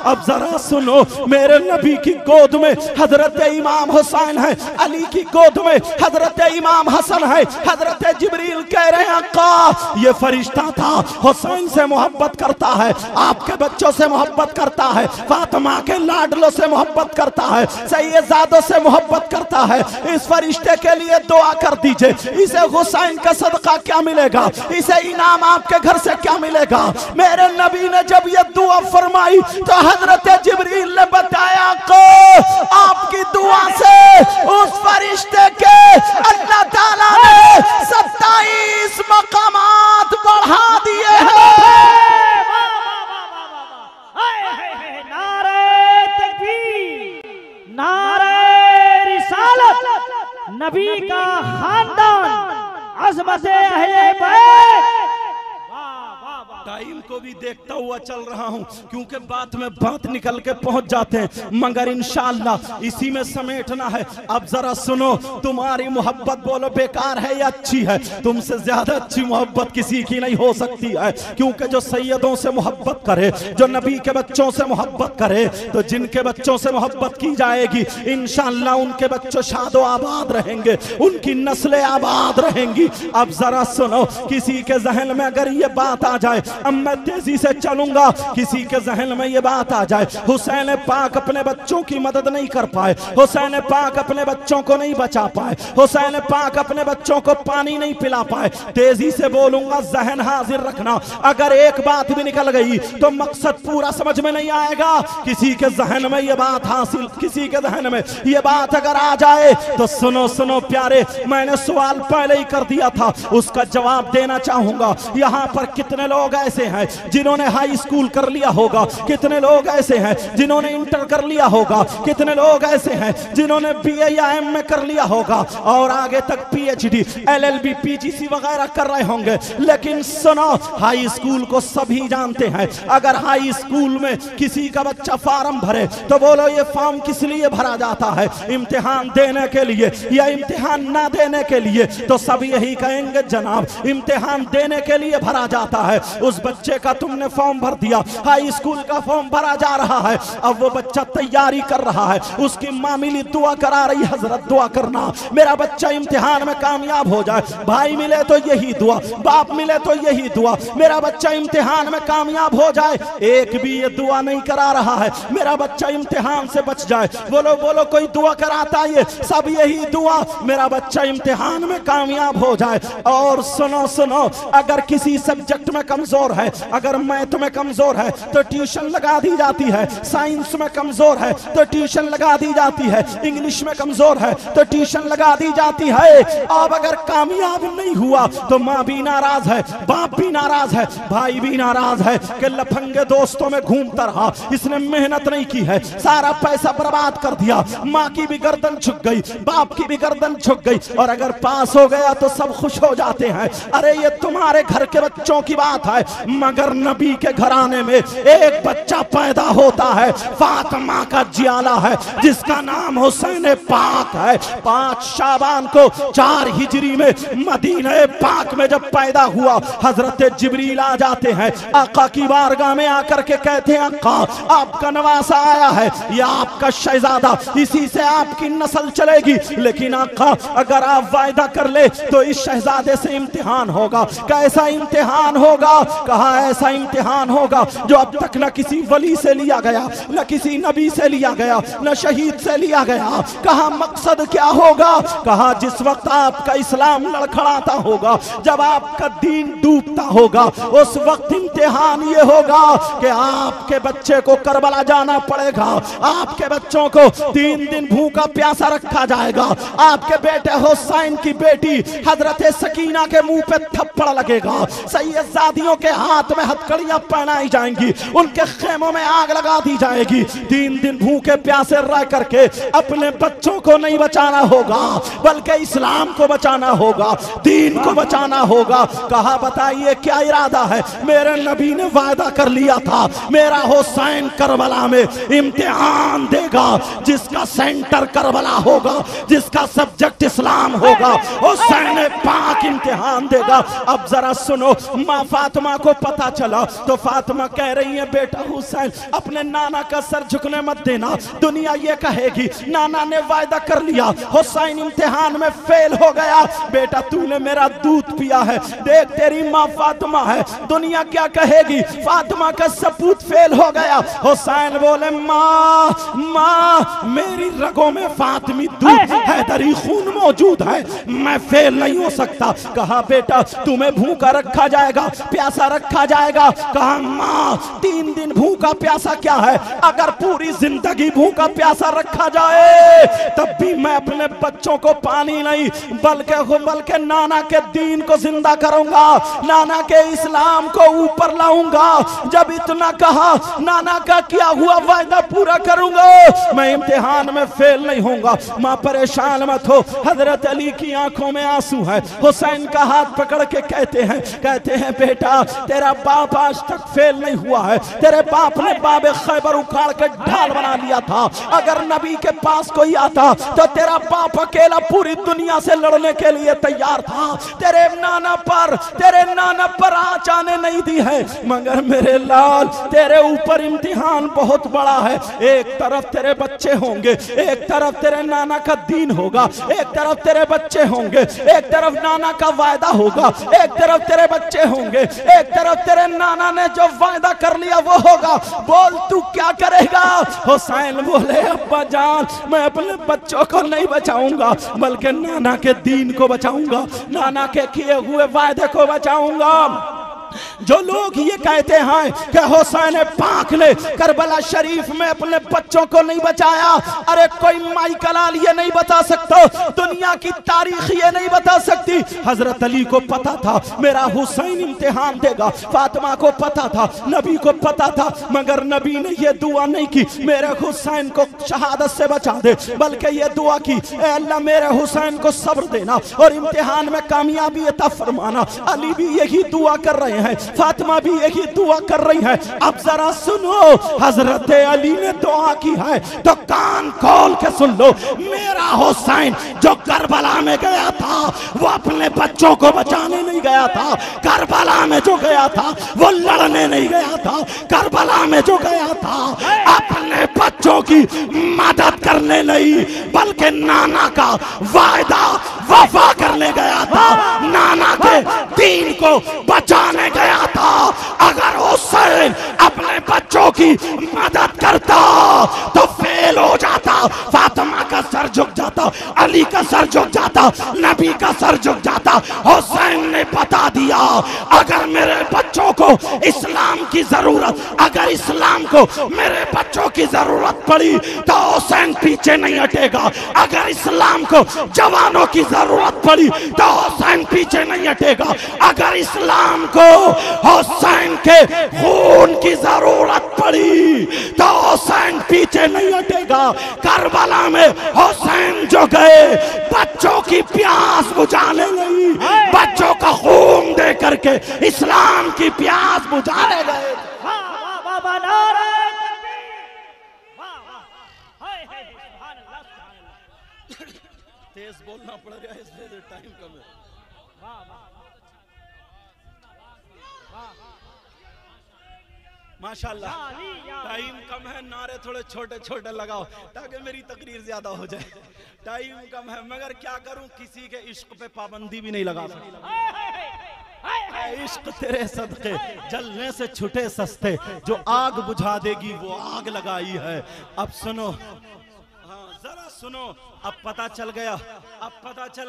अब जरा सुनो, मेरे नबी की गोद में हजरत इमाम हुसैन है, अली की गोद में हजरत इमाम हसन है। हजरत जिब्रील कह रहे हैं आका ये फरिश्ता था, हुसैन से मोहब्बत करता है, आपके बच्चों से मोहब्बत करता है, फातिमा के लाडलों से मोहब्बत करता है, सैयदादों से मोहब्बत करता है। इस फरिश्ते के लिए दुआ कर दीजिए, इसे हुसैन का सदका क्या मिलेगा, इसे इनाम आपके घर से क्या मिलेगा। मेरे नबी ने जब ये दुआ फरमाई तो हजरत जिब्रील ने बताया को आपकी दुआ से उस फरिश्ते के अल्लाह ताला ने 27 मकामात बढ़ा दिए। नबी का खानदान, अज़मत अहले बैत। टाइम को भी देखता हुआ चल रहा हूं क्योंकि बात में बात निकल के पहुंच जाते हैं, मगर इंशाअल्लाह इसी में समेटना है। अब जरा सुनो, तुम्हारी मोहब्बत बोलो बेकार है या अच्छी है? तुमसे ज्यादा अच्छी मोहब्बत किसी की नहीं हो सकती है, क्योंकि जो सैयदों से मोहब्बत करे, जो नबी के बच्चों से मोहब्बत करे, तो जिनके बच्चों से मोहब्बत की जाएगी इंशाअल्लाह उनके बच्चों शादो आबाद रहेंगे, उनकी नस्लें आबाद रहेंगी। अब जरा सुनो, किसी के जहन में अगर ये बात आ जाए, अब मैं तेजी से चलूंगा, किसी के जहन में ये बात आ जाए हुसैन पाक अपने बच्चों की मदद नहीं कर पाए, हुसैन पाक अपने बच्चों को नहीं बचा पाए, हुसैन पाक अपने बच्चों को पानी नहीं पिला पाए, तेजी से बोलूंगा, जहन हाजिर रखना। अगर एक बात भी निकल गई तो मकसद पूरा समझ में नहीं आएगा। किसी के जहन में ये बात हासिल, किसी के जहन में ये बात अगर आ जाए तो सुनो सुनो प्यारे, मैंने सवाल पहले ही कर दिया था, उसका जवाब देना चाहूंगा। यहाँ पर कितने लोग ऐसे हैं जिन्होंने हाई स्कूल कर लिया होगा, कितने लोग ऐसे हैं जिन्होंने इंटर कर लिया होगा, कितने लोग ऐसे हैं जिन्होंने बीए या एमए कर लिया होगा और आगे तक पीएचडी, एलएलबी, पीजीसी वगैरह कर रहे होंगे। लेकिन सुनो, हाई स्कूल को सभी जानते हैं। अगर हाई स्कूल में किसी का बच्चा फॉर्म भरे तो बोलो ये फॉर्म किस लिए भरा जाता है? इम्तिहान देने के लिए या इम्तिहान ना देने के लिए? तो सब यही कहेंगे जनाब इम्तिहान देने के लिए भरा जाता है। उस बच्चे का तुमने फॉर्म भर दिया, हाई स्कूल का फॉर्म भरा जा रहा है, अब वो बच्चा तैयारी कर रहा है, उसकी माँ मिली दुआ करा रही, हजरत दुआ करना मेरा बच्चा इम्तिहान में कामयाब हो जाए। भाई मिले तो यही दुआ, बाप मिले तो यही दुआ, मेरा बच्चा इम्तिहान में कामयाब हो जाए। एक भी ये दुआ नहीं करा रहा है मेरा बच्चा इम्तिहान से बच जाए। बोलो बोलो, कोई दुआ कराता है? सब यही दुआ, मेरा बच्चा इम्तिहान में कामयाब हो जाए। और सुनो सुनो, अगर किसी सब्जेक्ट में कमजोर है, अगर मैथ में कमजोर है तो ट्यूशन लगा दी जाती है, साइंस में कमजोर है तो ट्यूशन लगा दी जाती है, इंग्लिश में कमजोर है तो ट्यूशन लगा दी जाती है। अब अगर कामयाब नहीं हुआ तो माँ भी नाराज है, बाप भी नाराज है, भाई भी नाराज है कि लफंगे दोस्तों में घूमता रहा, इसने मेहनत नहीं की है, सारा पैसा बर्बाद कर दिया, माँ की भी गर्दन झुक गई, बाप की भी गर्दन झुक गई। और अगर पास हो गया तो सब खुश हो जाते हैं। अरे ये तुम्हारे घर के बच्चों की बात है, मगर नबी के घराने में एक बच्चा पैदा होता है, फातिमा का जियाला है, जिसका नाम हुसैन पाक है। 5 शाबान को 4 हिजरी में मदीने पाक में जब पैदा हुआ, हजरत जिब्रील आ जाते हैं आका की बारगाह में आकर के कहते हैं, आका आपका नवासा आया है, या आपका शहजादा, इसी से आपकी नस्ल चलेगी। लेकिन आका अगर आप वायदा कर ले तो इस शहजादे से इम्तिहान होगा। कैसा इम्तिहान होगा? कहा ऐसा इम्तिहान होगा जो अब तक न किसी वली से लिया गया, न किसी नबी से लिया गया, न शहीद से लिया गया। कहा मकसद क्या होगा? कहा जिस वक्त आपका इस्लाम लड़खड़ाता होगा, जब आपका दीन डूबता होगा, उस वक्त इम्तिहान ये होगा कि आपके बच्चे को करबला जाना पड़ेगा, आपके बच्चों को 3 दिन भूखा प्यासा रखा जाएगा, आपके बेटे हुसैन की बेटी हजरत सकीना के मुंह पे थप्पड़ लगेगा, सैयदजादियों के हाथ में हथकड़ियां पहनाई जाएंगी, उनके खेमों में आग लगा दी जाएगी। 3 दिन भूखे प्यासे रह करके अपने बच्चों को नहीं बचाना होगा, बल्कि इस्लाम को बचाना होगा, दीन को बचाना होगा। कहा बताइए क्या इरादा है? मेरे नबी ने वादा कर लिया था, मेरा हुसैन करबला में इम्तिहान देगा, जिसका सेंटर करबला होगा, जिसका सब्जेक्ट इस्लाम होगा, हुसैन पाक इम्तिहान देगा। अब जरा सुनो, माँ फातिमा को पता चला तो फातिमा कह रही है, बेटा हुसैन अपने नाना का सर झुकने मत देना, दुनिया ये कहेगी नाना ने वायदा कर लिया, हुसैन इम्तिहान में फेल हो गया, बेटा तूने मेरा दूध पिया है, देख तेरी माँ फातिमा है, दुनिया क्या कहेगी, फातिमा का सपूत फेल हो गया। हुसैन बोले, माँ माँ मेरी रगों में फातिमी दूध हैदरी खून मौजूद है, मैं फेल नहीं हो सकता। कहा बेटा तुम्हें भूखा रखा जाएगा, प्यासा रखा जाएगा। कहा माँ 3 दिन भूखा प्यासा क्या है, अगर पूरी जिंदगी भूखा प्यासा रखा जाए तब भी मैं अपने बच्चों को पानी नहीं बल्कि नाना के दीन को जिंदा करूंगा, नाना के इस्लाम को ऊपर लाऊंगा। जब इतना कहा, नाना का किया हुआ वायदा पूरा करूंगा, मैं इम्तिहान में फेल नहीं होऊंगा। माँ परेशान मत हो। हजरत अली की आंखों में आंसू है। हुसैन का हाथ पकड़ के कहते हैं बेटा तेरा बाप आज तक फेल नहीं हुआ है। तेरे बाप ने बाबे खैबर उखाड़ के ढाल बना लिया था। अगर नबी के पास कोई आता तो तेरा बाप अकेला पूरी दुनिया से लड़ने के लिए तैयार था। तेरे नाना पर आँच आने नहीं दी है। मगर मेरे लाल तेरे ऊपर इम्तिहान बहुत बड़ा है। एक तरफ तेरे बच्चे होंगे, एक तरफ तेरे नाना का दीन होगा, एक तरफ तेरे बच्चे होंगे, एक तरफ नाना का वायदा होगा, एक तरफ तेरे बच्चे होंगे, एक तरफ तेरे नाना ने जो वायदा कर लिया वो होगा। बोल तू क्या करेगा? हुसैन बोले अब्बा जान मैं अपने बच्चों को नहीं बचाऊंगा बल्कि नाना के दीन को बचाऊंगा, नाना के किए हुए वायदे को बचाऊंगा। जो लोग ये कहते हैं कि हुसैन पाक ने करबला शरीफ में अपने बच्चों को नहीं बचाया, अरे कोई माई कलाल ये नहीं बता सकता, दुनिया की तारीख ये नहीं बता सकती। हजरत अली को पता था मेरा हुसैन इम्तिहान देगा, फातिमा को पता था, नबी को पता था, मगर नबी ने ये दुआ नहीं की मेरे हुसैन को शहादत से बचा दे, बल्कि ये दुआ की अल्लाह मेरे हुसैन को सब्र देना और इम्तिहान में कामयाबी अता फरमाना। अली भी यही दुआ कर रहे हैं, फातिमा भी यही दुआ कर रही है। अब जरा सुनो, हजरत अली ने दुआ की है तो कान खोल के सुन लो। मेरा हुसैन जो करबला में गया था वो अपने बच्चों को बचाने नहीं गया था, करबला में जो गया था वो लड़ने नहीं गया था, करबला में जो गया था अपने बच्चों की मदद करने नहीं बल्कि नाना का वायदा वफा करने गया था, नाना के दीन को बचाने गया था। अगर हुसैन अपने बच्चों की मदद करता तो फेल हो जाता, फातिमा का सर झुक जाता, अली का सर झुक जाता, नबी का सर झुक जाता। हुसैन ने बता दिया अगर मेरे बच्चों को इस्लाम की जरूरत, अगर इस्लाम को मेरे बच्चों की जरूरत पड़ी तो हुसैन पीछे नहीं हटेगा, अगर इस्लाम को जवानों की जरूरत पड़ी तो हुसैन पीछे नहीं हटेगा, अगर इस्लाम को हुसैन के खून की जरूरत पड़ी तो हुसैन पीछे नहीं हटेगा। करबला में हुसैन जो गए बच्चों की प्यास बुझाने नहीं, बच्चों का खून दे करके इस्लाम की प्यास बुझाने गए। तेज बोलना पड़ेगा इसलिए टाइम कम है। माशाल्लाह टाइम कम है, नारे थोड़े छोटे छोटे लगाओ ताकि मेरी तकरीर ज्यादा हो जाए। टाइम कम है मगर क्या करूं, किसी के इश्क पे पाबंदी भी नहीं लगा सकता। इश्क तेरे सदके जलने से छुटे सस्ते, जो आग बुझा देगी वो आग लगाई है। अब सुनो, जरा सुनो, अब पता चल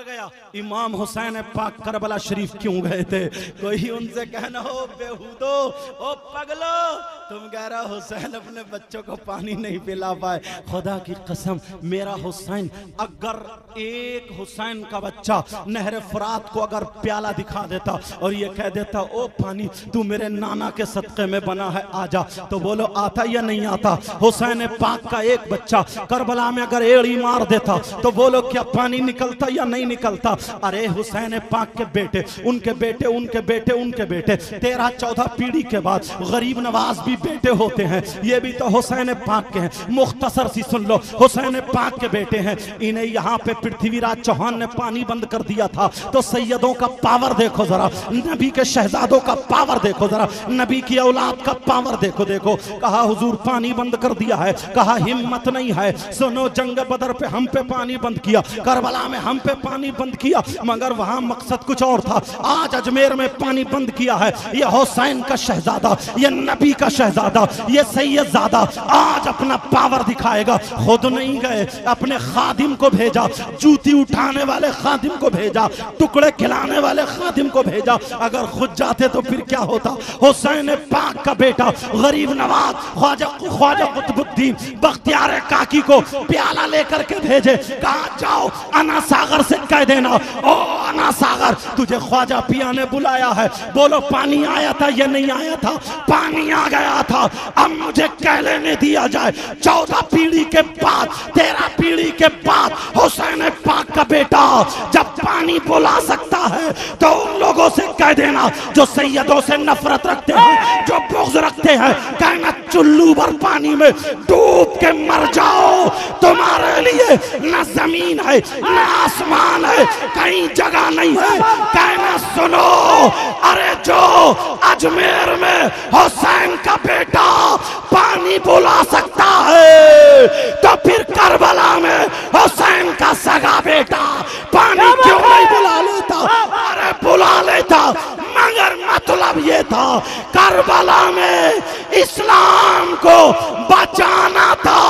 गया इमाम हुसैन पाक करबला शरीफ क्यों गए थे। कोई उनसे कहना हो बेहूदो, ओ पगलो, तुम कह रहा हुसैन अपने बच्चों को पानी नहीं पिला पाए। खुदा की कसम मेरा हुसैन, अगर एक हुसैन का बच्चा नहर फुरात को अगर प्याला दिखा देता और ये कह देता ओ पानी तू मेरे नाना के सदके में बना है आजा, तो बोलो आता या नहीं आता। हुसैन पाक का एक बच्चा करबला में अगर एड़ी मार देता तो बोलो क्या पानी निकलता या नहीं निकलता। अरे हुसैन पाक के बेटे, उनके बेटे, उनके बेटे, उनके बेटे, 13-14 पीढ़ी के बाद गरीब नवाज भी बेटे होते हैं, ये भी तो हुसैन पाक के हैं। मुख्तसर सी सुन लो, हुसैन पाक के बेटे हैं। इन्हें यहाँ पे पृथ्वीराज चौहान ने पानी बंद कर दिया था तो सैयदों का पावर देखो जरा, नबी के शहजादों का पावर देखो जरा, नबी की औलाद का पावर देखो। कहा हुजूर पानी बंद कर दिया है, कहा हिम्मत नहीं है। सुनो जंग बदर बदर पे हम पे पानी बंद किया, करबला में हम पे पानी बंद किया, मगर वहां मकसद कुछ और था। आज अजमेर में पानी बंद किया है। ये हुसैन का शहजादा, ये नबी का शहजादा, ये सैयदजादा आज अपना पावर दिखाएगा। खुद नहीं गए, अपने खादिम को भेजा, जूती उठाने वाले खादिम को भेजा, टुकड़े खिलाने वाले खादिम को भेजा। अगर खुद जाते तो फिर क्या होता। हुसैन पाक का बेटा गरीब नवाज ख्वाजा कुतुबुद्दीन बख्तियार काकी को प्याला लेकर के भेजे, कहा जाओ अना सागर से कह देना, ओ अना सागर तुझे ख्वाजा पिया ने बुलाया है, बोलो पानी आया था या नहीं आया था। पानी आ गया था, अब मुझे कह लेने दिया जाए 14 पीढ़ी के बाद, 13 पीढ़ी के बाद हुसैन पाक का बेटा जब पानी बुला सकता है तो उन लोगों से कह देना जो सैयदों से नफरत रखते हैं, जो बुग़्ज़ रखते हैं, कहना चुल्लू भर पानी में डूब के मर जाओ। तुम्हारे लिए न जमीन है न आसमान है, कहीं जगह नहीं है। कहना सुनो, अरे जो अजमेर में हुसैन का बेटा पानी बुला सकता है तो फिर करबला में हुसैन का सगा बेटा पानी क्यों नहीं बुला लेता। अरे बुला लेता, मगर मतलब ये था करबला में इस्लाम को बचाना था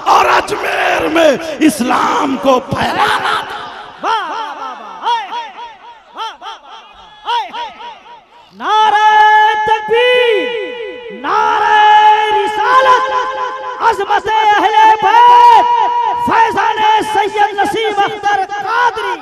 और अजमेर में इस्लाम को फैलाना था। नारे तकबीर, नारे रिसालत, अज़मत अहले बैत, फैज़ान सैयद नसीब अख्तर कादरी।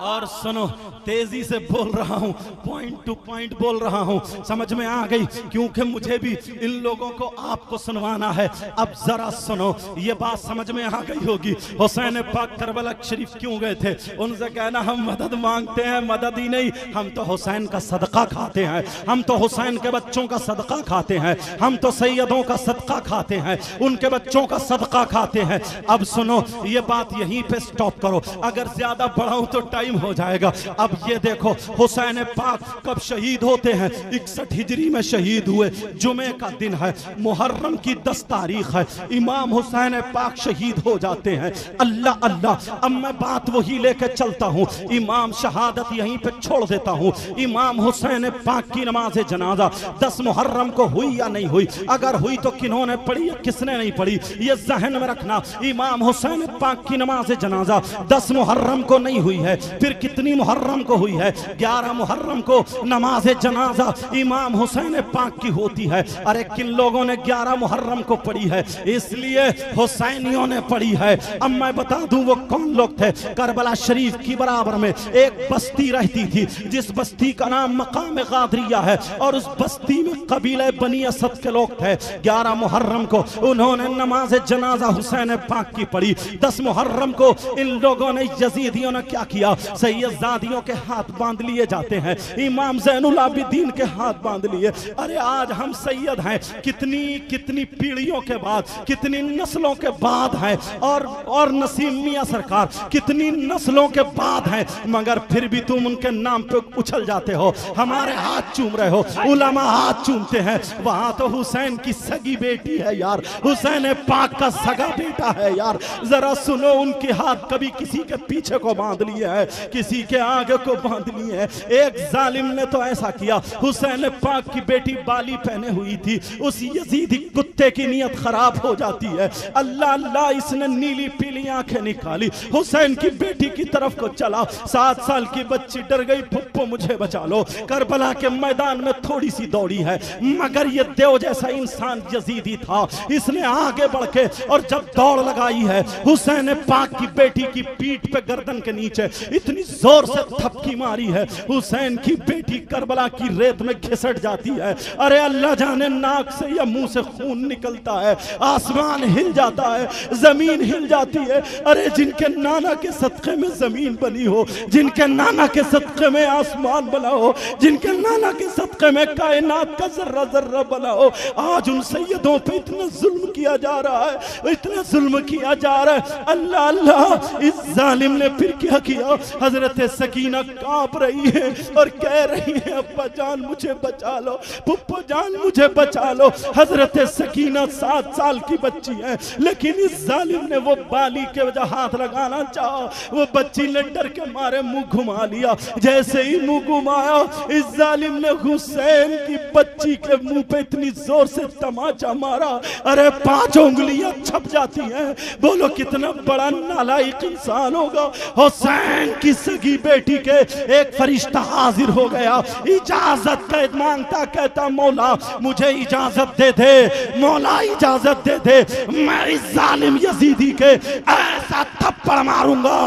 और सुनो, तेजी से बोल रहा हूँ, पॉइंट टू पॉइंट बोल रहा हूँ, समझ में आ गई, क्योंकि मुझे भी इन लोगों को आपको सुनवाना है। अब जरा सुनो, ये बात समझ में आ गई होगी। हुसैन पाक करबला शरीफ क्यों गए थे? उनसे कहना हम मदद मांगते हैं, मदद ही नहीं, हम तो हुसैन का सदका खाते हैं, हम तो हुसैन के बच्चों का सदका खाते हैं, हम तो सैयदों का सदका खाते हैं, उनके बच्चों का सदका खाते हैं। अब सुनो, ये बात यहीं पे स्टॉप करो, अगर ज्यादा बढ़ाऊं तो टाइम हो जाएगा। अब ये देखो, हुसैन पाक कब शहीद होते हैं? 61 हिजरी में शहीद हुए, जुमे का दिन है, मुहर्रम की 10 तारीख है, इमाम हुसैन पाक शहीद हो जाते हैं। अल्लाह अल्लाह, अब मैं बात वही लेके चलता हूँ, इमाम शहादत यहीं पे छोड़ देता हूँ। इमाम हुसैन पाक की नमाज जनाजा 10 मुहर्रम को हुई या नहीं हुई? अगर हुई तो किन्होंने पढ़ी या किसने नहीं पढ़ी, ये जहन में रखना। इमाम हुसैन पाक की नमाज जनाजा 10 मुहर्रम को नहीं हुई है, फिर कितनी मुहर्रम को हुई है? 11 मुहर्रम को नमाज जनाजा इमाम हुसैन पाक की होती है। अरे किन लोगों ने 11 मुहर्रम को पढ़ी है? इसलिए हुसैनियों ने पढ़ी है। अब मैं बता दूं वो कौन लोग थे। करबला शरीफ की बराबर में एक बस्ती रहती थी, जिस बस्ती का नाम मकाम गादरिया है, और उस बस्ती में कबीले बनी असद के लोग थे। 11 मुहर्रम को उन्होंने नमाज जनाजा हुसैन पाक की पढ़ी। 10 मुहर्रम को इन लोगों ने, यजीदियों ने क्या किया? सैयदजादियों के हाथ बांध लिए जाते हैं, इमाम ज़ैनुल आबिदीन के हाथ बांध लिए। अरे आज हम सैयद हैं, कितनी कितनी पीढ़ियों के बाद, कितनी नस्लों के बाद हैं, और नसीम मियां सरकार कितनी नस्लों के बाद हैं, मगर फिर भी तुम उनके नाम पे उछल जाते हो, हमारे हाथ चूम रहे हो, उलमा हाथ चूमते हैं। वहां तो हुसैन की सगी बेटी है यार, हुसैन पाक का सगा बेटा है यार। जरा सुनो, उनके हाथ कभी किसी के पीछे को बांध लिए है, किसी के आगे को बांध लिए है। एक जालिम ने तो ऐसा किया, हुसैन पाक की बेटी बाली पहने हुई थी, उस यजीदी कुत्ते की नीयत खराब हो जाती है। अल्लाह अल्लाह, इसने नीली पीली आंखें निकाली, हुसैन की बेटी की तरफ को चला। 7 साल की बच्ची डर गई, पप्पो मुझे बचा लो। करबला के मैदान में थोड़ी सी दौड़ी है, मगर ये देव जैसा इंसान यजीदी था, इसने आगे बढ़ के और जब दौड़ लगाई है, हुसैन पाक की बेटी की पीठ पे गर्दन के नीचे इतनी जोर से थपकी मारी है, हुसैन की बेटी करबला की रेत में घिसट जाती है। अरे अल्लाह जाने नाक से या मुंह से खून निकलता है, आसमान हिल जाता है, जमीन हिल जाती है। अरे जिनके नाना के सदक़े में जमीन बनी हो, जिनके नाना के सदक़े में आसमान बना हो, जिनके नाना के सदक़े में कायनात का जर्रा जर्रा बना हो, आज उन सैयदों पे इतना जुल्म किया जा रहा है, इतना जुल्म किया जा रहा है। अल्लाह अल्लाह, इस जालिम ने फिर क्या किया? हजरत सकीना कांप रही है और कह रही है अब्बा जान मुझे बचा लो, पुप्पो जान मुझे बचा लो। हजरत सकीना 7 साल की बच्ची है, लेकिन इस जालिम ने वो बाली के वजह हाथ लगाना चाहा, वो बच्ची ने डर के मारे मुंह घुमा लिया। जैसे ही मुंह घुमाया, इस जालिम ने हुसैन की बच्ची के मुंह पे इतनी जोर से तमाचा मारा, अरे 5 उंगलियां छप जाती हैं। बोलो कितना बड़ा नालायक इंसान होगा। हुसैन की सगी बेटी के एक फरिश्ता हाजिर हो गया, इजाजत मांगता, कहता मौला मुझे इजाजत दे दे, मौला इजाजत दे दे, मैं इस जालिम यजीदी के ऐसा थप्पड़ मारूंगा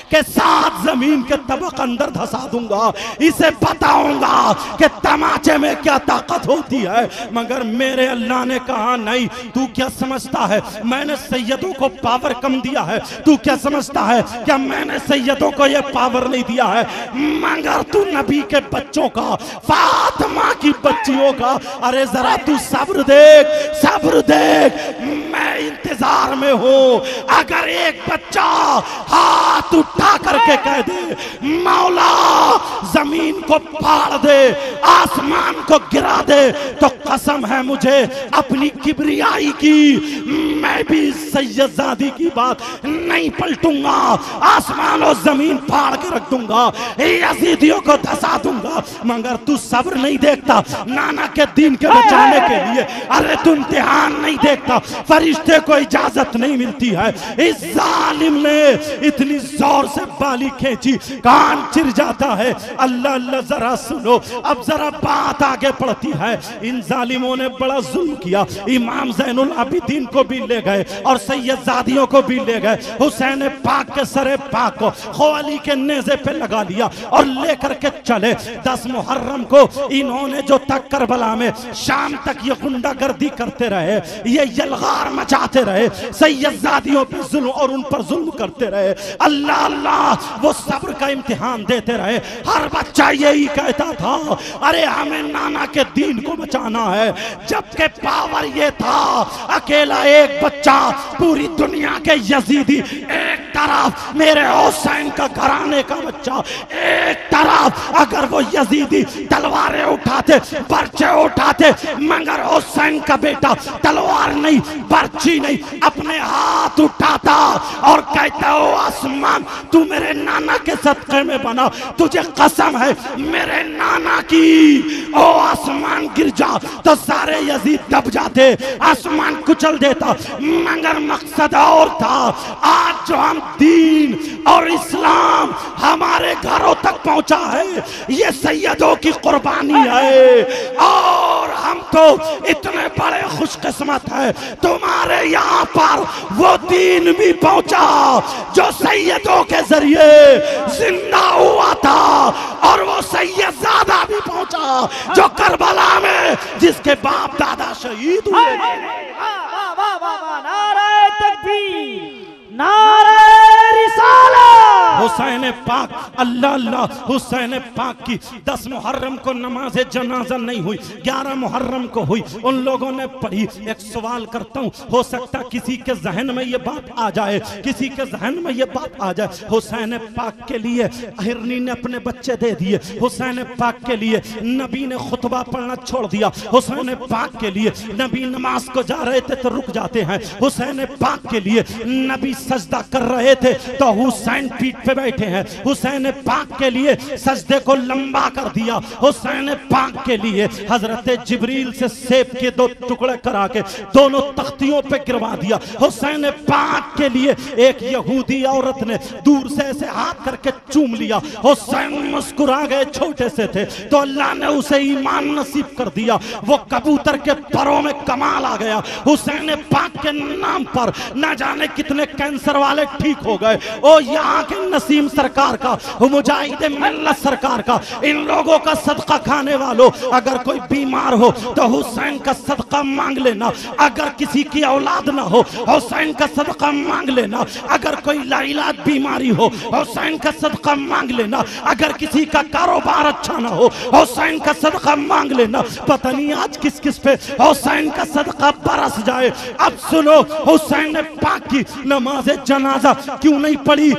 कि 7 जमीन के तबक अंदर धसा दूंगा, इसे बताऊंगा कि तमाचे में क्या ताकत होती है। मगर मेरे अल्लाह ने कहा नहीं, तू क्या समझता है मैंने सैयदों को पावर कम दिया है? तू क्या समझता है क्या मैंने सैयदों को यह पावर नहीं दिया है? मगर तू नबी के बच्चों का, फातिमा की बच्चियों का, अरे जरा तू सब्र देख, सब्र देख, मैं इंतजार में हूं। अगर एक बच्चा हाथ उठा करके कह दे मौला जमीन को फाड़ दे, आसमान को गिरा दे, तो कसम है मुझे अपनी किबरियाई की, मैं भी सैयदजादी की बात नहीं पलटूंगा, आसमान और जमीन फाड़ के रख दूंगा, यजीदियों को धसा दूंगा। मगर तू सब्र नहीं देखता नाना के दीन के बचाने के लिए, अरे तू इम्तिहान नहीं देखता, फरिश्ते को इजाजत नहीं मिलती है। इस जालिम ने इतनी जोर से बाली खींची, कान चिर जाता है। अल्लाह अल्लाह जरा सुनो, अब जरा बात आगे बढ़ती है। इन जालिमों ने बड़ा जुल्म किया, इमाम ज़ैनुल आबिदीन को भी ले गए और सैयदजादियों को भी ले गए। हुसैन पाक के सरे पाक को ख्वाली के नेज़े पे लगा लिया और लेकर के चले। 10 मुहर्रम को इन्होंने जो तक करबला में शाम तक ये गुंडागर्दी करते रहे, ये यलगार मचाते रहे, सैयदजादियों पे जुल्म और उन पर जुल्म करते रहे, अल्लाह अल्लाह वो सब्र का इम्तिहान देते रहे। हर बच्चा यही कहता था अरे हमें नाना के दीन को बचाना है, जबकि पावर ये था अकेला एक बच्चा पूरी दुनिया के यजीदी, एक तरफ मेरे हुसैन का घराने का बच्चा, एक तरफ अगर वो यजीदी तलवारें उठाते, पर्चे उठाते, मगर हुसैन का बेटा तलवार नहीं, पर्ची नहीं, अपने हाथ उठाता और कहता हो आसमान तू मेरे नाना के सदक़े में बना, तुझे कसम है मेरे नाना की, ओ आसमान गिर जा तो सारे यजीद दब जाते, आसमान कुचल देता। मगर मकसद और था, आज जो हम दीन और इस्लाम हमारे घरों तक पहुंचा है ये सैयदों की कुर्बानी है, और हम तो इतने बड़े खुशकिस्मत है तुम्हारे यहाँ पर वो दीन भी पहुंचा जो सैयदों के जरिए जिंदा हुआ था, और वो सैयदजादा भी पहुंचा जो करबला में जिसके बाप दादा शहीद हुए। नारे तकबीर, नारे रिसालत। हुसैन पाक, अल्लाह अल्लाह, हुसैन पाक की 10 मुहर्रम को नमाज जनाजा नहीं हुई, 11 मुहर्रम को हुई। उन लोगों ने पढ़ी। एक सवाल करता हूँ, हो सकता किसी के जहन में ये बात आ जाए, किसी के जहन में ये बात आ जाए, हुसैन पाक के लिए हिरनी ने अपने बच्चे दे दिए, हुसैन पाक के लिए नबी ने खुतबा पढ़ना छोड़ दिया, हुसैन पाक के लिए नबी नमाज को जा रहे थे तो रुक जाते हैं, हुसैन पाक के लिए नबी सजदा कर रहे थे तो हुसैन पीठ पे बैठे हैं, हुसैन पाक के लिए सजदे को लंबा कर दिया, हुसैन पाक के लिए हजरत जिब्रील से सेब के 2 टुकड़े करा के दोनों तख्तियों पे गिरवा दिया, हुसैन पाक के लिए एक यहूदी औरत ने दूर से ऐसे हाथ करके चूम लिया, हुसैन मुस्कुरा गए, छोटे से थे तो अल्लाह ने उसे ईमान नसीब कर दिया, वो कबूतर के परों में कमाल आ गया, हुसैन पाक के नाम पर न जाने कितने कैंसर वाले ठीक हो गए। ओ यहाँ के नसीम सरकार का, मुजाहिद मिल्लत सरकार का, इन लोगों का सदका खाने वालों, अगर कोई बीमार हो तो हुसैन का सदका मांग लेना, अगर किसी की औलाद ना हो हुसैन का सदका मांग लेना, अगर कोई लाइलाज बीमारी हो हुसैन का सदका मांग लेना, अगर किसी का कारोबार अच्छा ना हो हुसैन का सदका मांग लेना। पता नहीं आज किस किस पे हुसैन का सदका बरस जाए। अब सुनो, हुसैन पाक की नमाज जनाजा क्यों नहीं पढ़ी,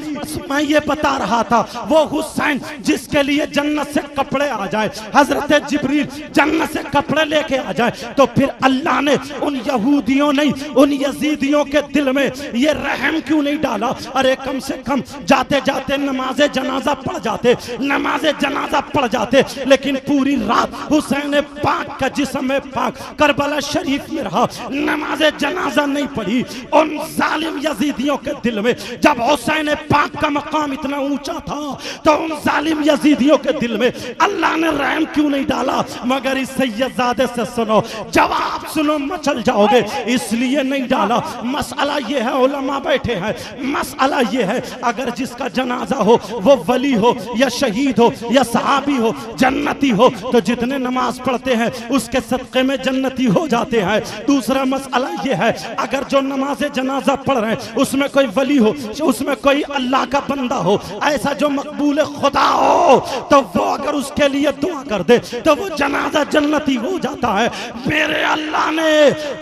मैं ये बता रहा था वो हुसैन जिसके लिए जन्नत से कपड़े आ जाए, हजरत जिब्रील जन्नत से कपड़े लेके आ जाए, तो फिर अल्लाह ने उन यहूदियों नहीं उन यजीदियों के दिल में ये रहम क्यों नहीं डाला? अरे कम से कम जाते जाते नमाज जनाजा पढ़ जाते, नमाज जनाजा पढ़ जाते, लेकिन पूरी रात हुसैन पाक का जिस्म पाक करबला शरीफ में रहा, नमाज जनाजा नहीं पढ़ी। उन जालिम यजीदियों के दिल में जब हुसैन पाक का मकाम इतना ऊंचा था तो उन जालिम यजीदियों के दिल में अल्लाह ने रहम क्यों नहीं डाला? मगर इस सैयदजादे से सुनो, जवाब सुनो, मचल जाओगे, इसलिए नहीं डाला। मसला ये है, उलमा बैठे हैं, मसला ये है अगर जिसका जनाजा हो वो वली हो या शहीद हो या सहाबी हो, जन्नती हो, तो जितने नमाज पढ़ते हैं उसके सदक़े में जन्नती हो जाते हैं। दूसरा मसला ये है अगर जो नमाज जनाजा पढ़ रहे हैं उसमें कोई वली हो, उसमें कोई अल्लाह का बंदा हो, ऐसा जो मकबूल खुदा हो, तो वो अगर उसके लिए दुआ कर दे तो वो जनाजा जन्नती हो जाता है। मेरे अल्लाह ने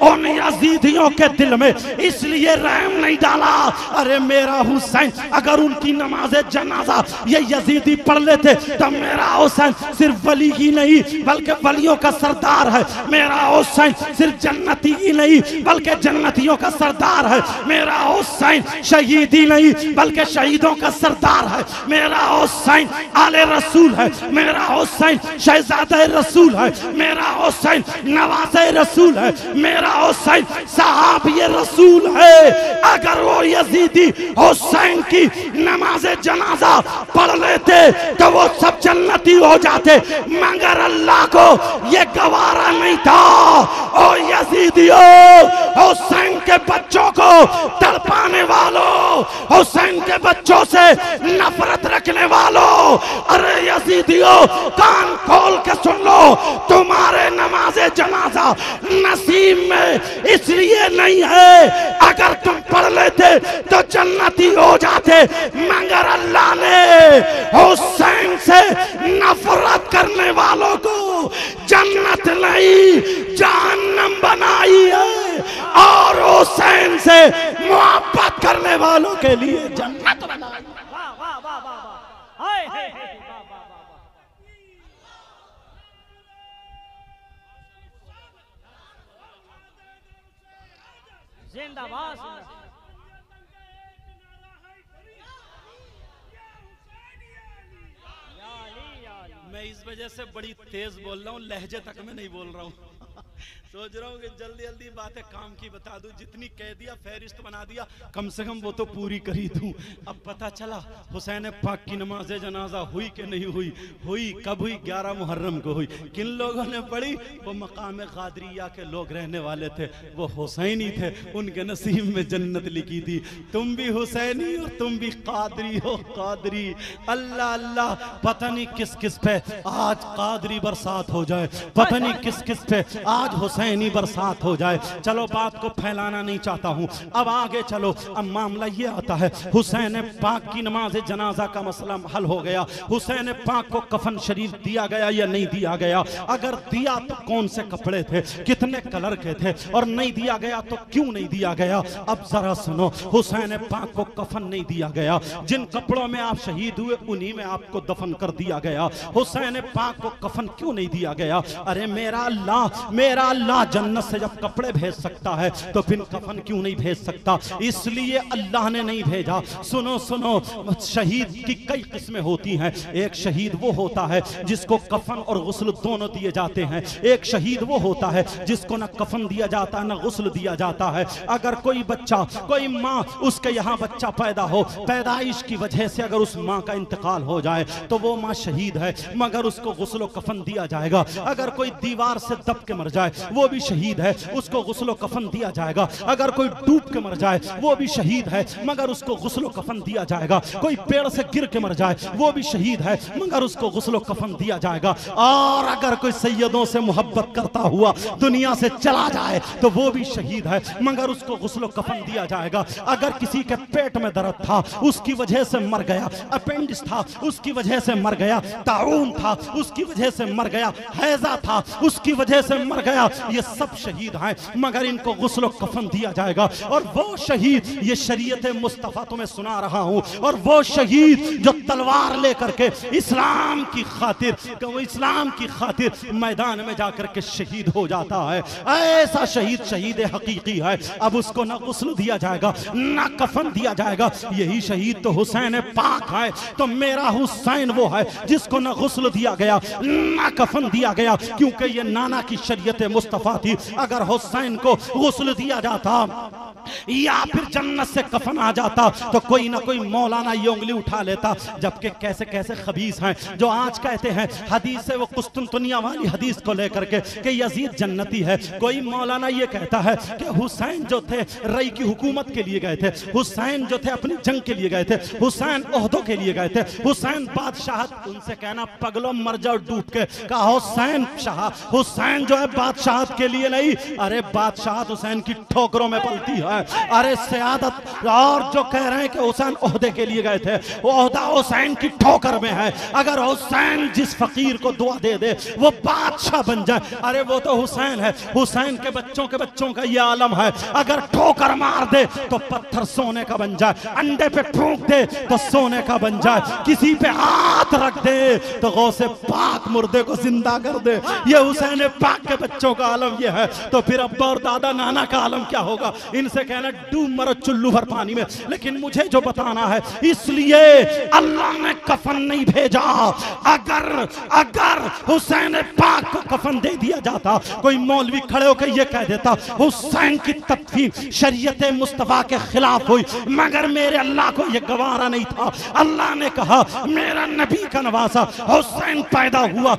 उन यजीदियों के दिल में इसलिए रहम नहीं डाला। अरे मेरा हुसैन अगर उनकी नमाज जनाजा ये यजीदी पढ़ लेते तो मेरा हुसैन सिर्फ वली ही नहीं बल्कि वलियों का सरदार है। मेरा हुसैन सिर्फ जन्नती ही नहीं बल्कि जन्नतियों का सरदार है। मेरा हुसैन शहीदी नहीं बल्कि शहीदों का सरदार है। मेरा हुसैन आले रसूल है। मेरा हुसैन शहजादा रसूल है। मेरा हुसैन नवाज़े रसूल है। मेरा हुसैन साहबी रसूल है। अगर वो यजीदी हुसैन की नमाज जनाजा पढ़ लेते तो वो सब जन्नती हो जाते, मगर अल्लाह को ये गवारा नहीं था। ओ यजीदियों, हुसैन के बच्चों को तड़पाने वालों, हुसैन के बच्चों से नफरत रखने वालों, अरे यजीदियों कान खोल के सुन लो, तुम्हारे नमाज जनाजा नसीब में इसलिए नहीं है, अगर तुम पढ़ लेते तो जन्नती हो जाते, मगर अल्लाह ने हुसैन से नफरत करने वालों को जन्नत नहीं जहन्नम बनाई है, और हुसैन से मोहब्बत करने वालों के लिए जन्नत बनाई। वाह वाह वाह वाह वाह, हाय हाय हाय, वाह वाह वाह वाह, जिंदाबाद जिंदाबाद। मैं इस वजह से बड़ी तेज बोल रहा हूँ, लहजे तक में नहीं बोल रहा हूँ। सोच रहा हूँ कि जल्दी जल्दी बातें काम की बता दूं, जितनी कह दिया फहरिस्त बना दिया, कम से कम वो तो पूरी कर ही दूं। अब पता चला हुसैन पाक की नमाज जनाजा हुई कि नहीं हुई? हुई। कब हुई? 11 मुहर्रम को हुई। किन लोगों ने पढ़ी? वो मकाम कादरिया के लोग रहने वाले थे, वो हुसैनी थे, उनके नसीब में जन्नत लिखी थी। तुम भी हुसैनी और तुम भी कादरी हो। कादरी, अल्लाह अल्लाह, पता नहीं किस किस पे आज कादरी बरसात हो जाए, पता नहीं किस किस पे आज हुसैनी बरसात हो जाए। चलो बात को फैलाना नहीं चाहता हूं, अब आगे चलो। अब मामला ये आता है, हुसैन पाक की नमाज जनाजा का मसला हल हो गया। हुसैन पाक को कफन शरीफ दिया गया या नहीं दिया गया? अगर दिया तो कौन से कपड़े थे, कितने कलर के थे, और नहीं दिया गया तो क्यों नहीं दिया गया? अब जरा सुनो, हुसैन पाक को कफन नहीं दिया गया, जिन कपड़ों में आप शहीद हुए उन्हीं में आपको दफन कर दिया गया। हुसैन पाक को कफन क्यों नहीं दिया गया? अरे मेरा अल्लाह जन्नत से जब कपड़े भेज सकता है तो फिर कफन क्यों नहीं भेज सकता? इसलिए अल्लाह ने नहीं भेजा। सुनो सुनो, शहीद की कई किस्में होती हैं। एक शहीद वो होता है जिसको कफन और गुस्ल दोनों दिए जाते हैं। एक शहीद वो होता है जिसको ना कफन दिया जाता है ना गुस्ल दिया जाता है। अगर कोई बच्चा, कोई माँ, उसके यहाँ बच्चा पैदा हो, पैदाइश की वजह से अगर उस माँ का इंतकाल हो जाए तो वो माँ शहीद है, मगर उसको गुस्ल कफन दिया जाएगा। अगर कोई दीवार से दब के मर जाए वो भी शहीद है, उसको गुस्ल कफन दिया जाएगा। अगर कोई डूब के मर जाए वो भी शहीद है, मगर उसको गुस्ल कफन दिया जाएगा। कोई पेड़ से गिर के मर जाए वो भी शहीद है, मगर उसको गुस्ल कफन दिया जाएगा। और अगर कोई सैयदों से मोहब्बत करता हुआ दुनिया से चला जाए तो वो भी शहीद है, मगर उसको गुस्ल कफन दिया जाएगा। अगर किसी के पेट में दर्द था उसकी वजह से मर गया, अपेंडिक्स था उसकी वजह से मर गया, ताउन था उसकी वजह से मर गया, हैजा था उसकी वजह से मर गया, ये सब शहीद हैं, मगर इनको गुस्ल कफन दिया जाएगा। और वो शहीद, ये शरीयत मुस्तफ़ा तुम्हें सुना रहा हूं, और वो शहीद जो तलवार लेकर के इस्लाम की खातिर मैदान में जाकर के शहीद हो जाता है, ऐसा शहीद शहीद हकीकी है। अब उसको ना गुस्ल दिया जाएगा ना कफन दिया जाएगा। यही शहीद तो हुसैन पाक है। तो मेरा हुसैन वो है जिसको ना गुस्ल दिया गया ना कफन दिया गया, क्योंकि ये नाना की शरीयत मुस्तफ़ा थी। अगर हुसैन को गुस्ल दिया जाता या फिर जन्नत से कफन आ जाता तो कोई ना कोई मौलाना ये उंगली उठा लेता। जबकि कैसे कैसे खबीस हैं जो आज कहते हैं हदीस से वो कुस्तुनतुनिया वाली हदीस को लेकर के कि यजीद जन्नती है। कोई मौलाना ये कहता है कि हुसैन जो थे रई की हुकूमत के लिए गए थे, हुसैन जो थे अपनी जंग के लिए गए थे, हुसैन ओहदों के लिए गए थे, हुसैन बादशाहत। उनसे कहना पगलो मर जाओ डूब के, कहा हुसैन शाह, हुसैन जो है बादशाहत के लिए नहीं, अरे बादशाहत हुसैन की ठोकरों में पलती है। अरे सियादत। और जो कह रहे हैं कि हुसैन ओहदे के लिए गए थे, वो ओहदा हुसैन की ठोकर में है। अगर हुसैन जिस फकीर को दुआ दे दे वो बादशाह बन जाए, अरे वो तो हुसैन है। हुसैन के बच्चों का ये आलम है। अगर ठोकर मार दे तो पत्थर सोने का बन जाए, अंडे पे फूंक दे तो सोने का बन जाए, किसी पे हाथ रख दे तो गौसे पाक मुर्दे को जिंदा कर दे। ये हुसैन पाक के बच्चों का आलम ये है। तो फिर अब्बा और दादा नाना का आलम क्या होगा? इनसे कहना डूब मरो चुल्लू भर पानी में। लेकिन मुझे जो बताना है, इसलिए अल्लाह ने कफन नहीं भेजा। अगर हुसैन पाक को कफन दे दिया जाता, कोई मौलवी खड़े होकर ये कह देता हुसैन की तदफीन शरीयत मुस्तफा के खिलाफ हुई, मगर मेरे अल्लाह को यह गवारा नहीं था। अल्लाह ने कहा मेरा नबी का नवासा हुसैन पैदा हुआ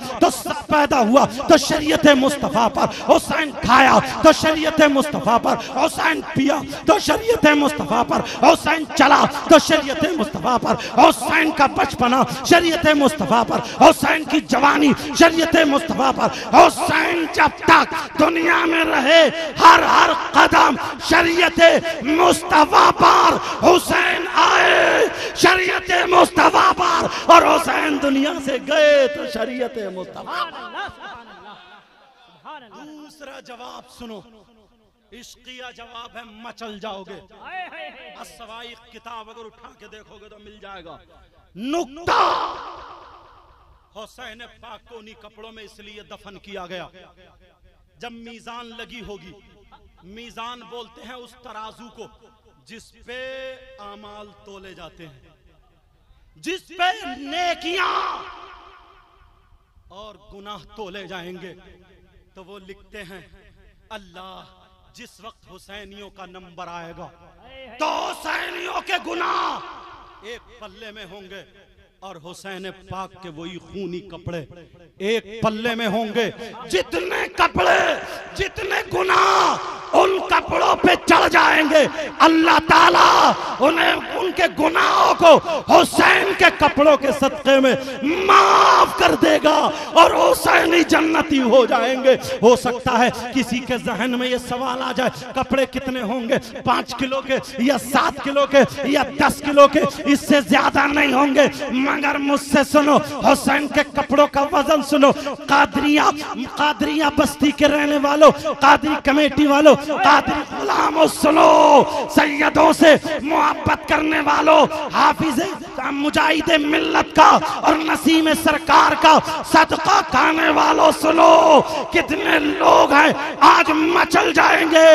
तो शरीयत मुस्तफा पर, हुसैन खाया तो शरीयत मुस्तफा पर, हुसैन पिया तो शरीयत मुस्तफा पर, हुसैन चला तो शरीयत मुस्तफा पर, हुसैन का बचपना शरीयत मुस्तफा पर, हुसैन की जवानी शरीयत मुस्तफा पर, हुसैन जब तक दुनिया में रहे हर कदम शरीयत मुस्तफा पर। हुसैन आए शरीयत मुस्तफा पर, और हुसैन दुनिया से गए तो शरीयत मुस्तफा। दूसरा जवाब सुनो, इश्किया जवाब है मचल जाओगे। अस्सवाई किताब अगर उठा के देखोगे तो मिल जाएगा। नुक्ता, हुसैन पाक को उन्हीं कपड़ों में इसलिए दफन किया गया। जब मीजान लगी होगी, मीजान बोलते हैं उस तराजू को जिस पे आमाल तोले जाते हैं, जिस पे नेकियां और गुनाह तोले जाएंगे। तो वो लिखते हैं अल्लाह जिस वक्त हुसैनियों का नंबर आएगा तो हुसैनियों के गुनाह एक पल्ले में होंगे, और हुसैन पाक के वही खूनी कपड़े एक पल्ले में होंगे। जितने कपड़े जितने गुनाह उन कपड़ों पे चढ़ जाएंगे, अल्लाह ताला उन्हें उनके गुनाहों को हुसैन के कपड़ों के सदक़े में माफ कर देगा और हुसैनी जन्नती हो जाएंगे। हो सकता है किसी के जहन में ये सवाल आ जाए कपड़े कितने होंगे, 5 किलो के या 7 किलो के या 10 किलो के, इससे ज्यादा नहीं होंगे। मगर मुझसे सुनो, हुसैन के कपड़ों का वजन सुनो। कादरिया बस्ती के रहने वालों, कादरी कमेटी वालों, कादरी गुलामों सुनो, सैयदों से मोहब्बत करने वालों, हाफिज मुजाहिद मिल्लत का और नसीम सरकार का सदका खाने वालों सुनो। कितने लोग हैं आज मचल जाएंगे।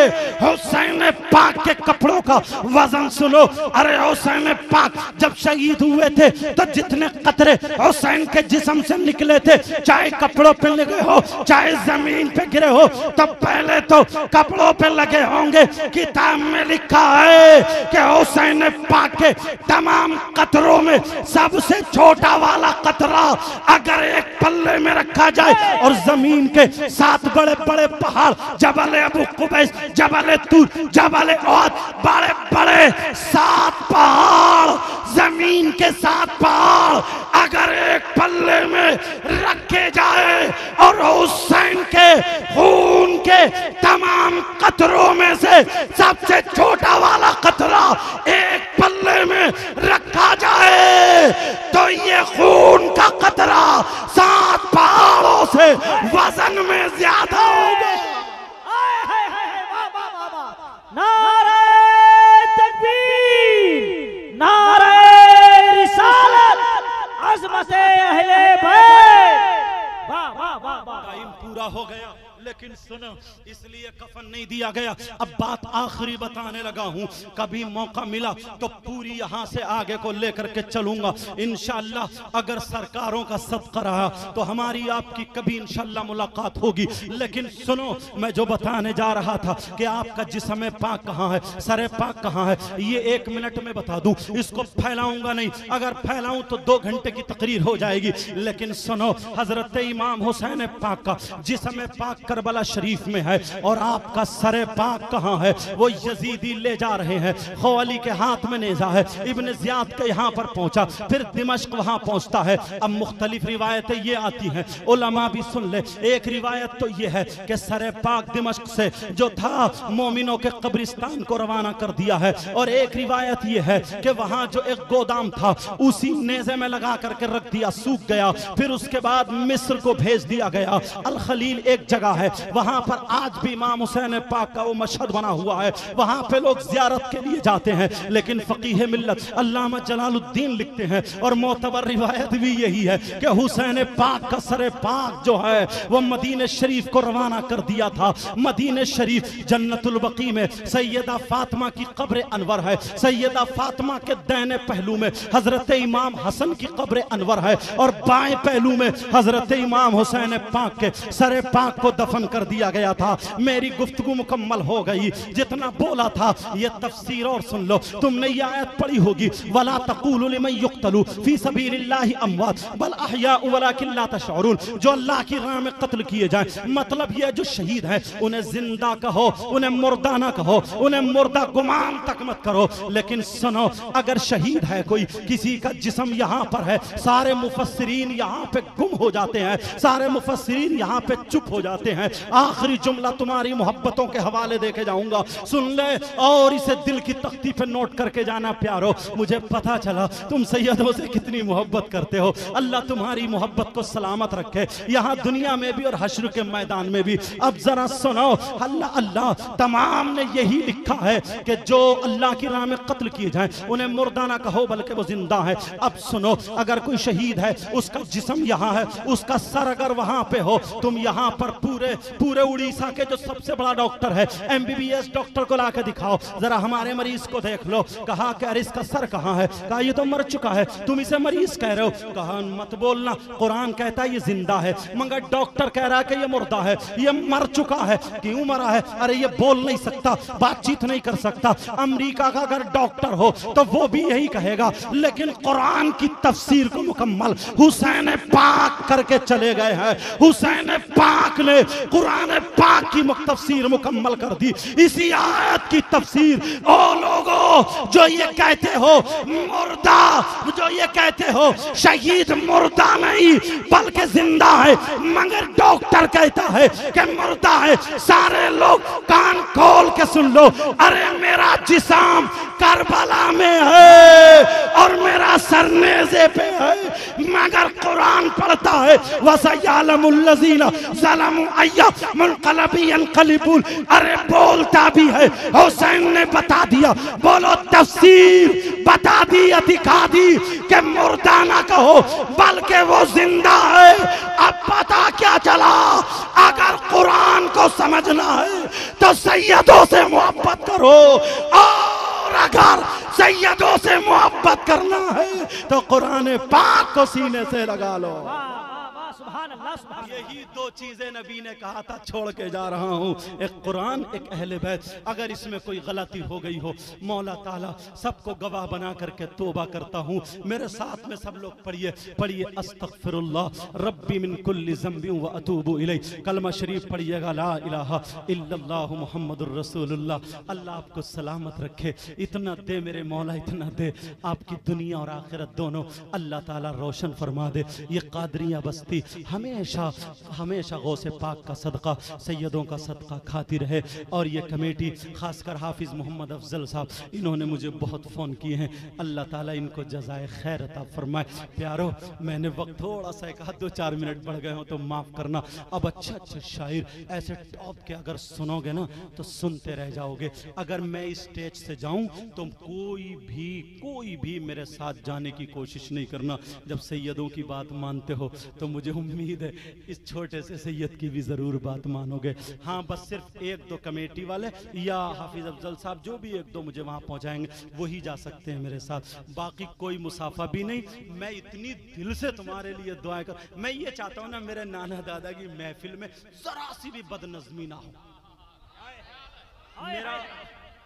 हुसैन पाक के कपड़ों का वजन सुनो। अरे हुसैन पाक जब शहीद हुए थे तो जितने कतरे हुसैन के जिस्म से निकले थे, चाहे कपड़ों पे लगे हो चाहे जमीन पे गिरे हो, तो पहले तो कपड़ों पे लगे होंगे। किताब में लिखा है कि हुसैन पाक के तमाम कतरों में सबसे छोटा वाला कतरा अगर एक पल्ले में रखा जाए और जमीन के 7 बड़े बड़े पहाड़, जबल अबू कुबैस, जबल तूर, जबल उहद, बड़े बड़े 7 पहाड़, जमीन के 7 पहाड़ अगर एक पल्ले में रखे जाए और हुसैन के खून के तमाम कतरों में से सबसे छोटा वाला कतरा एक पल्ले में रखा जाए तो ये खून का कतरा 7 पहाड़ों से वजन में ज्यादा होगा। अजमत अहले बैत। वाह वाह वाह वाह। टाइम पूरा हो गया, लेकिन सुनो, इसलिए कफन नहीं दिया गया। अब बात आखिरी बताने लगा हूं, कभी मौका मिला तो पूरी यहां से आगे को लेकर के चलूंगा इंशाअल्लाह। अगर सरकारों का सदका रहा तो हमारी आपकी कभी इंशाअल्लाह मुलाकात होगी। लेकिन सुनो, मैं जो बताने जा रहा था कि आपका जिस्म पाक कहां है, सरे पाक कहां है, ये 1 मिनट में बता दूं। इसको फैलाऊंगा नहीं, अगर फैलाऊं तो 2 घंटे की तकरीर हो जाएगी। लेकिन सुनो, हजरत इमाम हुसैन पाक का जिस्म पाक करबला शरीफ में है, और आपका सरे पाक कहां है? वो यजीदी ले जा रहे हैं, खवाली के हाथ में नेजा है। इब्न जियाद के यहां पर पहुंचा, फिर दिमश्क वहां पहुंचता है। अब मुख्तलिफ रिवायतें ये आती हैं, उलमा भी सुन ले। एक रिवायत तो ये है कि सरे पाक दिमश्क से जो था मोमिनों के कब्रिस्तान को रवाना कर दिया है, और एक रिवायत ये है कि वहां जो एक गोदाम था उसी नेजे में लगा करके रख दिया, सूख गया। फिर उसके बाद मिस्र को भेज दिया गया। अल खलील एक जगह है, वहां पर आज भी इमाम हुसैन पाक का वो मशहद बना हुआ है, वहां पे लोग जियारत के लिए जाते हैं। लेकिन फकीह मिल्लत अल्लामा जलालुद्दीन लिखते हैं, और मोतबर रिवायत भी यही है कि हुसैन पाक का सरे पाक जो है वो मदीने शरीफ को रवाना कर दिया था। मदीने शरीफ जन्नतुल बकी में सैयदा फातिमा की कब्र अनवर है। सैयदा फातिमा के दाहिने पहलू में हजरत इमाम हसन की कब्र अनवर है, और बाएं पहलू में हजरत इमाम हुसैन पाक के सरे पाक को दफन कर दिया गया था। मेरी गुफ्तगू मुकम्मल हो गई, जितना बोला था ये तफसीर और सुन लो। तुमने ये आयत पढ़ी होगी, वला तक़ूलू लिमन युक़्तलू फी सबीलिल्लाहि अमवात बल अहयाउ वलाकिन ला तशऊरून। जो अल्लाह की राह में कत्ल किए जाए, मतलब ये जो शहीद है उन्हें जिंदा कहो, उन्हें मुर्दा ना कहो, उन्हें मुर्दा गुमान तक मत करो। लेकिन सुनो, अगर शहीद है कोई, किसी का जिस्म यहाँ पर है, सारे मुफस्सिरीन यहाँ पे गुम हो जाते हैं, सारे मुफस्सिरीन यहाँ पे चुप हो जाते हैं। आखिरी जुमला तुम्हारी मोहब्बतों के हवाले देके जाऊंगा, सुन ले, और इसे दिल की तख्ती पे नोट करके जाना प्यारो। मुझे पता चला तुम सैयदों से कितनी मोहब्बत करते हो। अल्लाह तुम्हारी मोहब्बत को सलामत रखे, यहाँ दुनिया में भी और हश्र के मैदान में भी। अब जरा सुनो, अल्लाह अल्लाह तमाम ने यही लिखा है कि जो अल्लाह की राह में कत्ल किए जाए उन्हें मुर्दा ना कहो बल्कि वो जिंदा है। अब सुनो, अगर कोई शहीद है, उसका जिस्म यहाँ है, उसका सर अगर वहां पे हो, तुम यहाँ पर पूरे उड़ीसा के जो सबसे बड़ा डॉक्टर है, MBBS डॉक्टर को लाके दिखाओ, जरा हमारे मरीज को देख लो। कहा कि अरे इसका सर कहाँ है? कहा ये तो मर चुका है, तुम इसे मरीज कह रहे हो। कहा मत बोलना, कुरान कहता है ये जिंदा है, मगर डॉक्टर कह रहा है कि ये मुर्दा है, ये मर चुका है। क्यों मरा है? अरे ये बोल नहीं सकता, बातचीत नहीं कर सकता। अमेरिका का अगर डॉक्टर हो तो वो भी यही कहेगा, लेकिन कुरान की तफसीर को मुकम्मल हुसैन पाक करके चले गए हैं। हुसैन पाक ने कुरान पाक की तफसीर मुकम्मल कर दी। इसी आयत की तफसीर, ओ लोगों जो ये कहते हो मुर्दा, जो ये कहते हो शहीद मुर्दा नहीं बल्कि जिंदा है, मगर डॉक्टर कहता है कि मुर्दा है। सारे लोग कान खोल के सुन लो, अरे मेरा जिस्म करबला में है और मेरा सर नेज़े पे है, मगर कुरान पढ़ता है वसयअलमुल लज़ीना ज़लमू अय्या मुनक़लबि यनक़लिबून। अरे बोलता भी है, हुसैन ने बता दिया, बोलो तफसीर बता दी, दिखा दी कि मुर्दा ना कहो बल्कि वो जिंदा है। अब पता क्या चला, अगर कुरान को समझना है तो सैयदों से मोहब्बत करो, और अगर सैयदों से मोहब्बत करना है तो कुरान पाक को सीने से लगा लो। यही 2 चीजें नबी ने कहा था, छोड़ के जा रहा हूं, एक कुरान, एक अहले बैत। अगर इसमें कोई गलती हो गई हो, मौला ताला सबको गवाह बना करके तौबा करता हूं। मेरे साथ में सब लोग पढ़िए अस्तगफिरुल्लाह रब्बी मिन कुल्ली ज़ंबिन व अतूबु इलैह। कलमा शरीफ पढ़िएगा, ला इलाहा इल्लल्लाहु मुहम्मदुर रसूलुल्लाह। अल्लाह आपको सलामत रखे, इतना दे मेरे मौला, इतना दे, आपकी दुनिया और आखिरत दोनों अल्लाह ताला रोशन फरमा दे। ये कादरिया बस्ती हमेशा हमेशा गौसे पाक का सदका, सैयदों का सदका खाती रहे। और ये कमेटी खासकर हाफिज़ मोहम्मद अफजल साहब, इन्होंने मुझे बहुत फ़ोन किए हैं, अल्लाह ताला इनको जज़ाए खैर अता फरमाए। प्यारो, मैंने वक्त थोड़ा सा 1-2-4 मिनट बढ़ गए हो तो माफ़ करना। अब अच्छे अच्छे शायर ऐसे टॉप के अगर सुनोगे ना तो सुनते रह जाओगे। अगर मैं इस स्टेज से जाऊं तो कोई भी मेरे साथ जाने की कोशिश नहीं करना। जब सैयदों की बात मानते हो तो मुझे उम्मीद है इस छोटे से सैयद की भी ज़रूर बात मानोगे। हाँ, बस सिर्फ 1-2 कमेटी वाले या हाफिज़ अफजल साहब जो भी 1-2 मुझे वहाँ पहुँचाएंगे वही जा सकते हैं मेरे साथ, बाकी कोई मुसाफा भी नहीं। मैं इतनी दिल से तुम्हारे लिए दुआएं कर, मैं ये चाहता हूँ ना मेरे नाना दादा की महफिल में जरा सी भी बदनज़मी ना हो।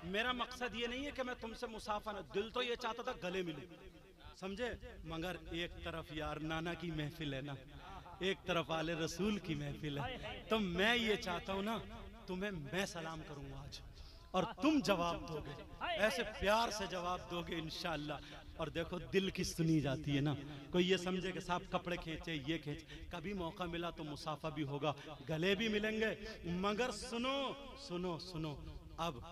मेरा मकसद ये नहीं है कि मैं तुमसे मुसाफा ना, दिल तो ये चाहता था गले मिले, समझे, मगर एक तरफ यार नाना की महफिल है ना, एक तरफ आले रसूल की महफिल है, तो मैं ये चाहता हूँ ना तुम्हें मैं सलाम करूंगा आज और तुम जवाब दोगे, ऐसे प्यार से जवाब दोगे इंशाअल्लाह। और देखो दिल की सुनी जाती है ना, कोई ये समझे कि साहब कपड़े खींचे ये खींच, कभी मौका मिला तो मुसाफा भी होगा, गले भी मिलेंगे। मगर सुनो सुनो सुनो, अब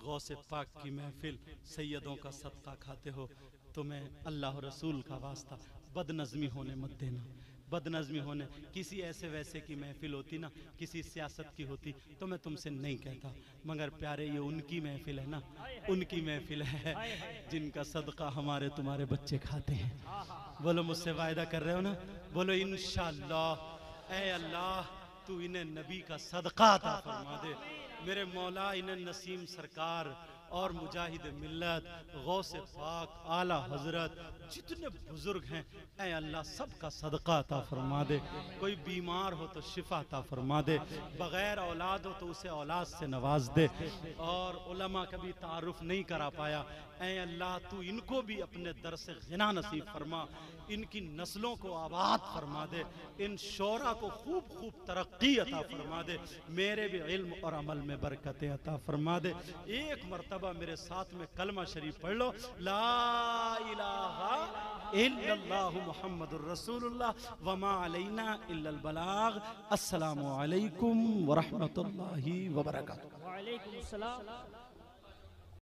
गौसे पाक की महफिल, सैयदों का सदका खाते हो, तुम्हें अल्लाह रसूल का वास्ता बदनज़मी होने मत देना। बदनज़मी होने, किसी ऐसे वैसे की महफिल होती ना, किसी सियासत की होती तो मैं तुमसे नहीं कहता, मगर प्यारे ये उनकी महफिल है ना, उनकी महफिल है जिनका सदका हमारे तुम्हारे बच्चे खाते हैं। बोलो मुझसे वायदा कर रहे हो ना, बोलो इंशाअल्लाह। ऐ अल्लाह तू इन्हें नबी का सदका अता फरमा दे, मेरे मौला इन्हें नसीम सरकार और मुजाहिद मिल्लत, गौसे पाक, आला हजरत, जितने बुजुर्ग हैं, ऐ अल्लाह सबका सदका अता फरमा दे। कोई बीमार हो तो शिफा अता फरमा दे, बगैर औलाद हो तो उसे औलाद से नवाज दे, और उलमा कभी तारुफ नहीं करा पाया, ऐ अल्लाह तू इनको भी अपने दर से गिना नसीब फरमा, इनकी नस्लों को आबाद फरमा दे, इन शोरा को खूब खूब तरक्की अता फरमा दे, मेरे भी इल्म और अमल में बरकतें अता फरमा दे। एक मरतबा मेरे साथ में कलमा शरीफ पढ़ लो, ला इलाहा इल्लल्लाहु मुहम्मदुर रसूलुल्लाह वमा अलैना इल्लल बलाग। अस्सलामु अलैकुम व रहमतुल्लाहि व बरकातुहू। वालेकुम सलाम।